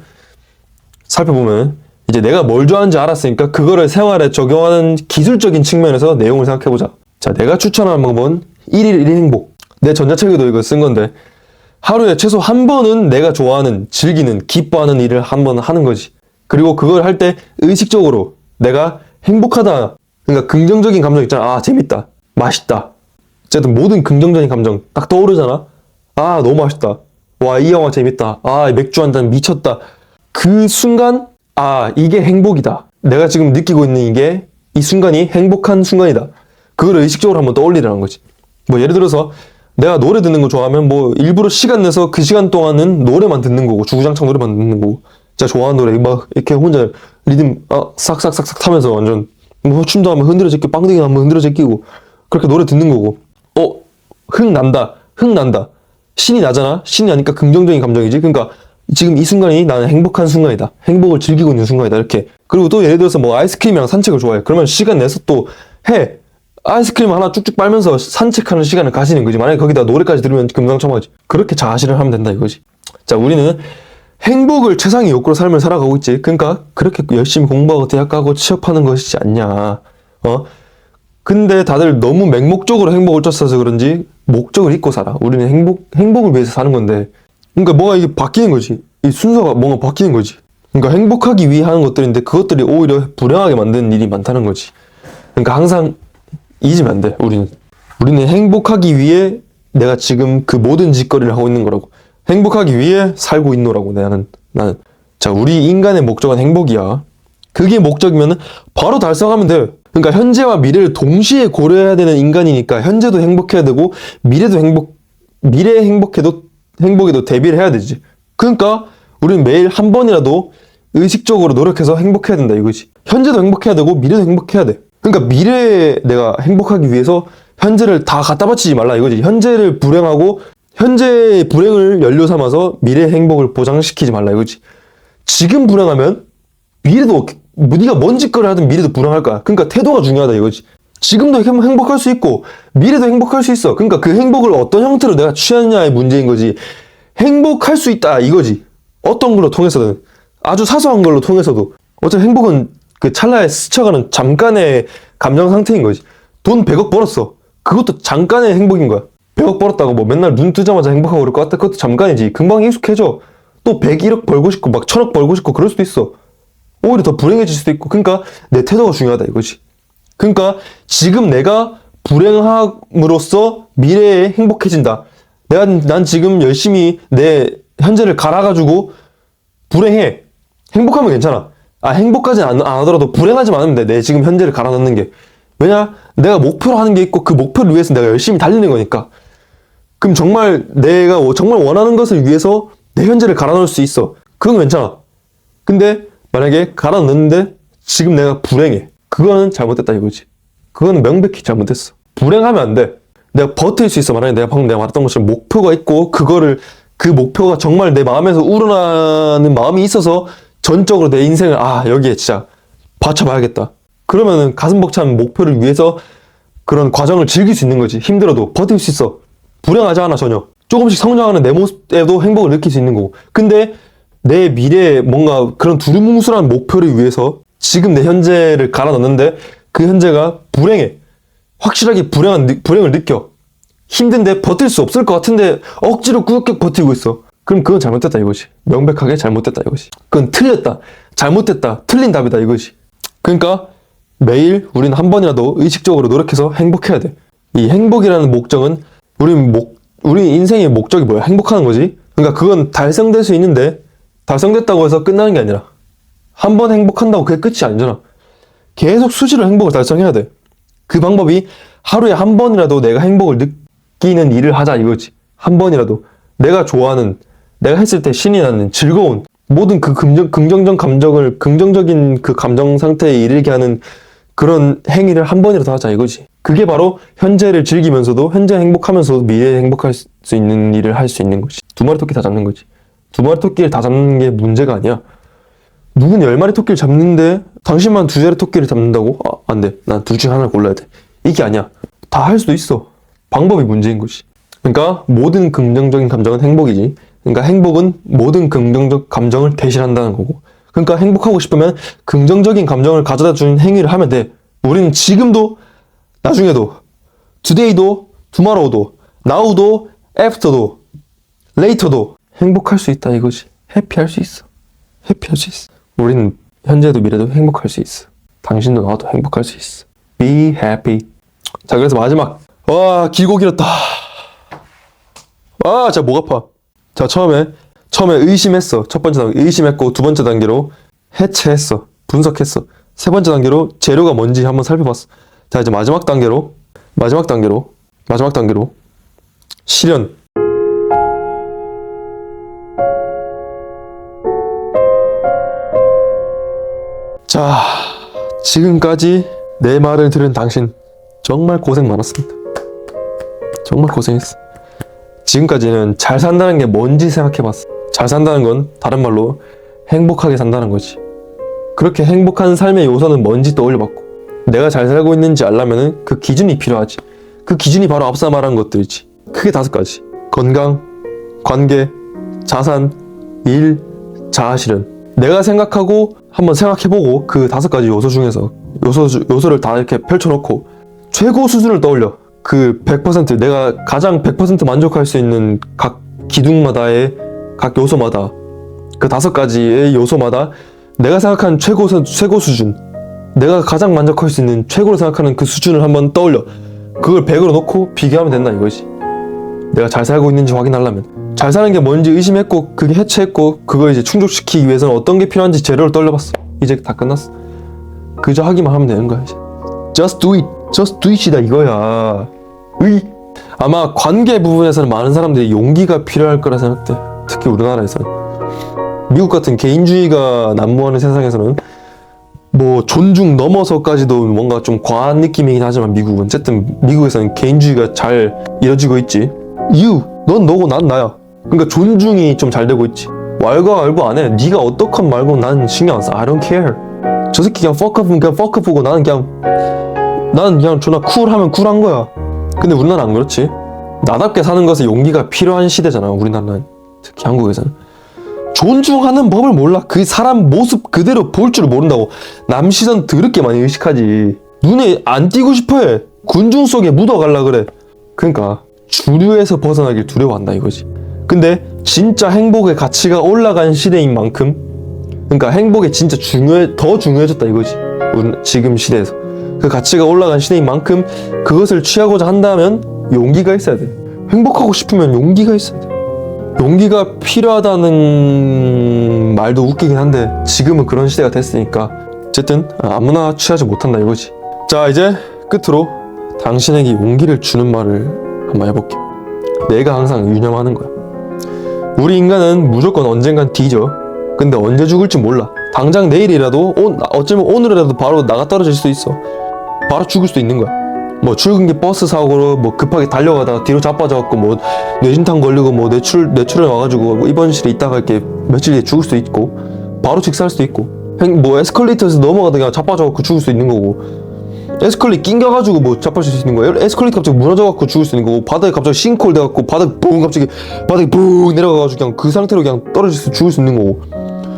살펴보면 이제 내가 뭘 좋아하는지 알았으니까 그거를 생활에 적용하는 기술적인 측면에서 내용을 생각해보자. 자, 내가 추천하는 방법은 1일 1일 행복. 내 전자책에도 이거 쓴 건데 하루에 최소 한 번은 내가 좋아하는, 즐기는, 기뻐하는 일을 한 번 하는 거지. 그리고 그걸 할 때 의식적으로 내가 행복하다, 그러니까 긍정적인 감정 있잖아. 아, 재밌다, 맛있다, 어쨌든 모든 긍정적인 감정 딱 떠오르잖아. 아, 너무 맛있다, 와, 이 영화 재밌다, 아, 맥주 한 잔 미쳤다. 그 순간 아, 이게 행복이다, 내가 지금 느끼고 있는 이게 이 순간이 행복한 순간이다. 그걸 의식적으로 한번 떠올리라는 거지. 뭐 예를 들어서 내가 노래 듣는 거 좋아하면 뭐 일부러 시간 내서 그 시간 동안은 노래만 듣는 거고, 주구장창 노래만 듣는 거고, 진짜 좋아하는 노래 막 이렇게 혼자 리듬 싹싹싹싹 타면서 완전 뭐 춤도 하면 흔들어 제끼고, 빵댕이 하면 흔들어 제끼고 그렇게 노래 듣는 거고, 흥 난다, 신이 나잖아. 신이 나니까 긍정적인 감정이지. 그러니까 지금 이 순간이 나는 행복한 순간이다, 행복을 즐기고 있는 순간이다, 이렇게. 그리고 또 예를 들어서 뭐 아이스크림이랑 산책을 좋아해. 그러면 시간 내서 또 해. 아이스크림 하나 쭉쭉 빨면서 산책하는 시간을 가지는 거지. 만약에 거기다 노래까지 들으면 금상첨화지. 그렇게 자아실현을 하면 된다 이거지. 자, 우리는 행복을 최상의 욕구로 삶을 살아가고 있지. 그러니까 그렇게 열심히 공부하고 대학 가고 취업하는 것이지 않냐. 근데 다들 너무 맹목적으로 행복을 쫓아서 그런지 목적을 잊고 살아. 우리는 행복을 위해서 사는 건데. 그러니까 뭐가 이게 바뀌는 거지. 이 순서가 뭔가 바뀌는 거지. 그러니까 행복하기 위해 하는 것들인데 그것들이 오히려 불행하게 만드는 일이 많다는 거지. 그러니까 항상 잊으면 안 돼. 우리는 행복하기 위해 내가 지금 그 모든 짓거리를 하고 있는 거라고. 행복하기 위해 살고 있노라고. 나는. 자, 우리 인간의 목적은 행복이야. 그게 목적이면 바로 달성하면 돼. 그러니까 현재와 미래를 동시에 고려해야 되는 인간이니까 현재도 행복해야 되고 미래에 행복에도 대비를 해야 되지. 그러니까 우리는 매일 한 번이라도 의식적으로 노력해서 행복해야 된다 이거지. 현재도 행복해야 되고 미래도 행복해야 돼. 그러니까 미래에 내가 행복하기 위해서 현재를 다 갖다 바치지 말라 이거지. 현재를 불행하고 현재의 불행을 연료 삼아서 미래의 행복을 보장시키지 말라 이거지. 지금 불행하면 미래도, 네가 뭔 짓거리 하든 미래도 불행할 거야. 그러니까 태도가 중요하다 이거지. 지금도 행복할 수 있고 미래도 행복할 수 있어. 그러니까 그 행복을 어떤 형태로 내가 취하느냐의 문제인 거지. 행복할 수 있다 이거지. 어떤 걸로 통해서든, 아주 사소한 걸로 통해서도. 어차피 행복은 그 찰나에 스쳐가는 잠깐의 감정 상태인 거지. 돈 100억 벌었어. 그것도 잠깐의 행복인 거야. 100억 벌었다고 뭐 맨날 눈 뜨자마자 행복하고 그럴 것 같아? 그것도 잠깐이지. 금방 익숙해져. 또 101억 벌고 싶고 막 1000억 벌고 싶고 그럴 수도 있어. 오히려 더 불행해질 수도 있고. 그러니까 내 태도가 중요하다 이거지. 그러니까 지금 내가 불행함으로써 미래에 행복해진다. 난 지금 열심히 내 현재를 갈아가지고 불행해. 행복하면 괜찮아. 행복까지는 안 하더라도 불행하지만 않으면 돼. 내 지금 현재를 갈아 넣는 게. 왜냐? 내가 목표로 하는 게 있고 그 목표를 위해서 내가 열심히 달리는 거니까. 그럼 정말 내가 정말 원하는 것을 위해서 내 현재를 갈아 넣을 수 있어. 그건 괜찮아. 근데 만약에 갈아 넣는데 지금 내가 불행해. 그거는 잘못됐다 이거지. 그거는 명백히 잘못됐어. 불행하면 안 돼. 내가 버틸 수 있어. 만약에 방금 내가 말했던 것처럼 목표가 있고 그 목표가 정말 내 마음에서 우러나는 마음이 있어서 전적으로 내 인생을 여기에 진짜 바쳐봐야겠다. 그러면은 가슴 벅찬 목표를 위해서 그런 과정을 즐길 수 있는 거지. 힘들어도 버틸 수 있어. 불행하지 않아 전혀. 조금씩 성장하는 내 모습에도 행복을 느낄 수 있는 거고. 근데 내 미래에 뭔가 그런 두루뭉술한 목표를 위해서 지금 내 현재를 갈아 넣는데 그 현재가 불행해. 확실하게 불행을 느껴. 힘든데 버틸 수 없을 것 같은데 억지로 꾸역꾸역 버티고 있어. 그럼 그건 잘못됐다 이거지. 명백하게 잘못됐다 이거지. 그건 틀렸다. 잘못됐다. 틀린 답이다 이거지. 그러니까 매일 우리는 한 번이라도 의식적으로 노력해서 행복해야 돼. 이 행복이라는 목적은 우리 인생의 목적이 뭐야? 행복하는 거지. 그러니까 그건 달성될 수 있는데 달성됐다고 해서 끝나는 게 아니라 한 번 행복한다고 그게 끝이 아니잖아. 계속 수시로 행복을 달성해야 돼. 그 방법이 하루에 한 번이라도 내가 행복을 느끼는 일을 하자 이거지. 한 번이라도 내가 좋아하는, 내가 했을 때 신이 나는 즐거운 모든 그 긍정적인 그 감정 상태에 이르게 하는 그런 행위를 한 번이라도 하자 이거지. 그게 바로 현재를 즐기면서도 현재 행복하면서도 미래에 행복할 수 있는 일을 할 수 있는 거지. 두 마리 토끼 다 잡는 거지. 두 마리 토끼를 다 잡는 게 문제가 아니야. 누군 10마리 토끼를 잡는데 당신만 2마리 토끼를 잡는다고? 안 돼. 난 둘 중에 하나를 골라야 돼. 이게 아니야. 다 할 수도 있어. 방법이 문제인 거지. 그러니까 모든 긍정적인 감정은 행복이지. 그러니까 행복은 모든 긍정적 감정을 대신한다는 거고. 그러니까 행복하고 싶으면 긍정적인 감정을 가져다 주는 행위를 하면 돼. 우리는 지금도 나중에도 today도 tomorrow도 now도 after도 later도 행복할 수 있다 이거지. 해피할 수 있어. 해피할 수 있어. 우리는 현재도 미래도 행복할 수 있어. 당신도 나도 행복할 수 있어. Be happy. 자, 그래서 마지막. 와, 길고 길었다. 아, 진짜 목 아파. 자, 처음에 의심했어. 첫 번째 단계 의심했고, 두 번째 단계로 해체했어. 분석했어. 세 번째 단계로 재료가 뭔지 한번 살펴봤어. 자, 이제 마지막 단계로 실현. 자, 지금까지 내 말을 들은 당신 정말 고생 많았습니다. 정말 고생했어. 지금까지는 잘 산다는 게 뭔지 생각해봤어. 잘 산다는 건 다른 말로 행복하게 산다는 거지. 그렇게 행복한 삶의 요소는 뭔지 떠올려봤고, 내가 잘 살고 있는지 알려면은 그 기준이 필요하지. 그 기준이 바로 앞서 말한 것들이지. 크게 5가지. 건강, 관계, 자산, 일, 자아실현. 내가 생각하고 한번 생각해보고 그 5가지 요소 중에서 요소를 다 이렇게 펼쳐놓고 최고 수준을 떠올려. 그 100% 내가 가장 100% 만족할 수 있는 각 기둥마다의 각 요소마다 그 5가지의 요소마다 내가 생각하는 최고 수준, 내가 가장 만족할 수 있는 최고로 생각하는 그 수준을 한번 떠올려. 그걸 100으로 놓고 비교하면 된다 이거지. 내가 잘 살고 있는지 확인하려면. 잘 사는 게 뭔지 의심했고 그게 해체했고 그걸 이제 충족시키기 위해서는 어떤 게 필요한지 재료를 떠올려봤어. 이제 다 끝났어. 그저 하기만 하면 되는 거야 이제. Just do it. Just do it이다 이거야. 아마 관계 부분에서는 많은 사람들이 용기가 필요할 거라 생각돼. 특히 우리나라에서는. 미국 같은 개인주의가 난무하는 세상에서는 뭐 존중 넘어서까지도 뭔가 좀 과한 느낌이긴 하지만 미국은 어쨌든 미국에서는 개인주의가 잘 이루어지고 있지. 넌 너고 난 나야. 그러니까 존중이 좀 잘 되고 있지. 왈가왈부 안 해. 네가 어떡한 말고 난 신경 안 써. I don't care. 저 새끼 그냥 fuck up은 그냥 fuck up고 나는 그냥 존나 쿨하면 쿨한 거야. 근데 우리나라는 안 그렇지. 나답게 사는 것에 용기가 필요한 시대잖아. 우리나라는 특히 한국에서는 존중하는 법을 몰라. 그 사람 모습 그대로 볼 줄 모른다고. 남 시선 더럽게 많이 의식하지. 눈에 안 띄고 싶어해. 군중 속에 묻어갈라 그래. 그러니까 주류에서 벗어나길 두려워한다 이거지. 근데 진짜 행복의 가치가 올라간 시대인 만큼, 그러니까 행복이 진짜 더 중요해졌다 이거지. 지금 시대에서 그 가치가 올라간 시대인 만큼 그것을 취하고자 한다면 용기가 있어야 돼. 행복하고 싶으면 용기가 있어야 돼. 용기가 필요하다는 말도 웃기긴 한데 지금은 그런 시대가 됐으니까 어쨌든 아무나 취하지 못한다 이거지. 자, 이제 끝으로 당신에게 용기를 주는 말을 한번 해볼게. 내가 항상 유념하는 거야. 우리 인간은 무조건 언젠간 뒤져. 근데 언제 죽을지 몰라. 당장 내일이라도 어쩌면 오늘이라도 바로 나가 떨어질 수도 있어. 바로 죽을 수도 있는 거야. 뭐 출근길 버스 사고로 뭐 급하게 달려가다가 뒤로 자빠져갖고 뭐 뇌진탕 걸리고 뭐 뇌출혈 와가지고 뭐 입원실에 있다가 이렇게 며칠 뒤에 죽을 수도 있고, 바로 직사할 수도 있고, 뭐 에스컬레이터에서 넘어가다가 그냥 자빠져갖고 죽을 수도 있는 거고, 에스컬레이터 낑겨가지고 뭐 자빠질 수 있는 거야? 에스컬레이터 갑자기 무너져갖고 죽을 수 있는 거고, 바닥에 갑자기 싱크홀 돼갖고 갑자기 바닥이 붕 내려가가지고 그냥 그 상태로 그냥 떨어져서 죽을 수 있는 거고,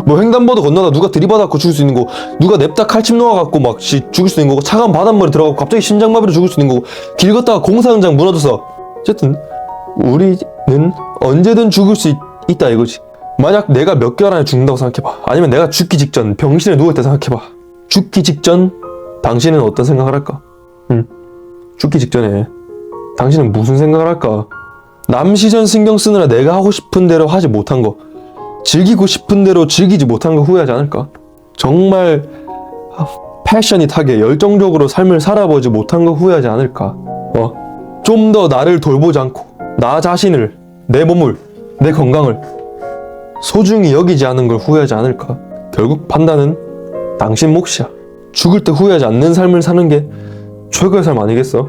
뭐 횡단보도 건너다 누가 들이받아갖고 죽을 수 있는 거고, 누가 냅다 칼침 놓아갖고 막 죽을 수 있는 거고, 차가운 바닷물에 들어가고 갑자기 심장마비로 죽을 수 있는 거고, 길 걷다가 공사 현장 무너져서. 어쨌든 우리는 언제든 죽을 수 있다 이거지. 만약 내가 몇 개월 안에 죽는다고 생각해봐. 아니면 내가 죽기 직전 병실에 누워있다 생각해봐. 죽기 직전 당신은 어떤 생각을 할까? 죽기 직전에 당신은 무슨 생각을 할까? 남 시선 신경 쓰느라 내가 하고 싶은 대로 하지 못한 거, 즐기고 싶은 대로 즐기지 못한 거 후회하지 않을까? 정말 패셔닛하게 열정적으로 삶을 살아보지 못한 거 후회하지 않을까? 좀 더 나를 돌보지 않고 나 자신을, 내 몸을, 내 건강을 소중히 여기지 않은 걸 후회하지 않을까? 결국 판단은 당신 몫이야. 죽을 때 후회하지 않는 삶을 사는 게 최고의 삶 아니겠어?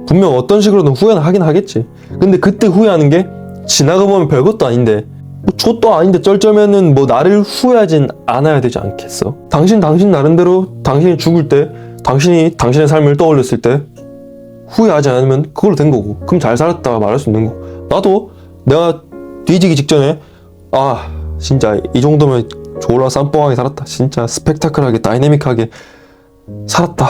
분명 어떤 식으로든 후회는 하긴 하겠지. 근데 그때 후회하는 게 지나가 보면 별것도 아닌데, 뭐 족도 아닌데 쩔쩔면은 뭐 나를 후회하진 않아야 되지 않겠어? 당신 나름대로 당신이 죽을 때, 당신이 당신의 삶을 떠올렸을 때 후회하지 않으면 그걸로 된 거고, 그럼 잘 살았다 말할 수 있는 거고. 나도 내가 뒤지기 직전에 진짜 이 정도면 졸라 쌈뽕하게 살았다, 진짜 스펙타클하게 다이내믹하게 살았다,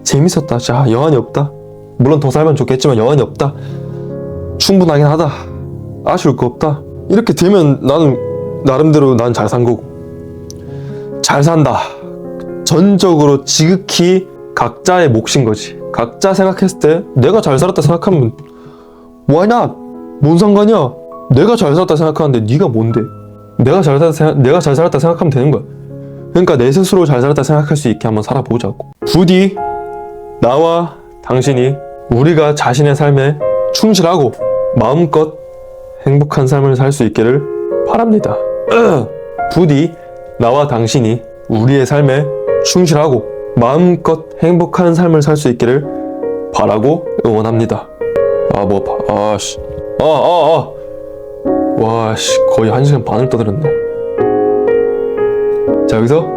재밌었다, 진짜 여한이 없다, 물론 더 살면 좋겠지만 여한이 없다, 충분하긴 하다, 아쉬울 거 없다, 이렇게 되면 나는 나름대로 난 잘 산 거고. 잘 산다, 전적으로 지극히 각자의 몫인 거지. 각자 생각했을 때 내가 잘 살았다 생각하면 why not? 뭔 상관이야? 내가 잘 살았다 생각하는데 네가 뭔데? 내가 잘 살았다 생각하면 되는 거야. 그러니까 내 스스로 잘 살았다 생각할 수 있게 한번 살아보자고. 부디 나와 당신이 우리가 자신의 삶에 충실하고 마음껏 행복한 삶을 살 수 있기를 바랍니다. 부디 나와 당신이 우리의 삶에 충실하고 마음껏 행복한 삶을 살 수 있기를 바라고 응원합니다. 뭐 아파. 와씨, 거의 1시간 반을 떠들었네. 자, 여기서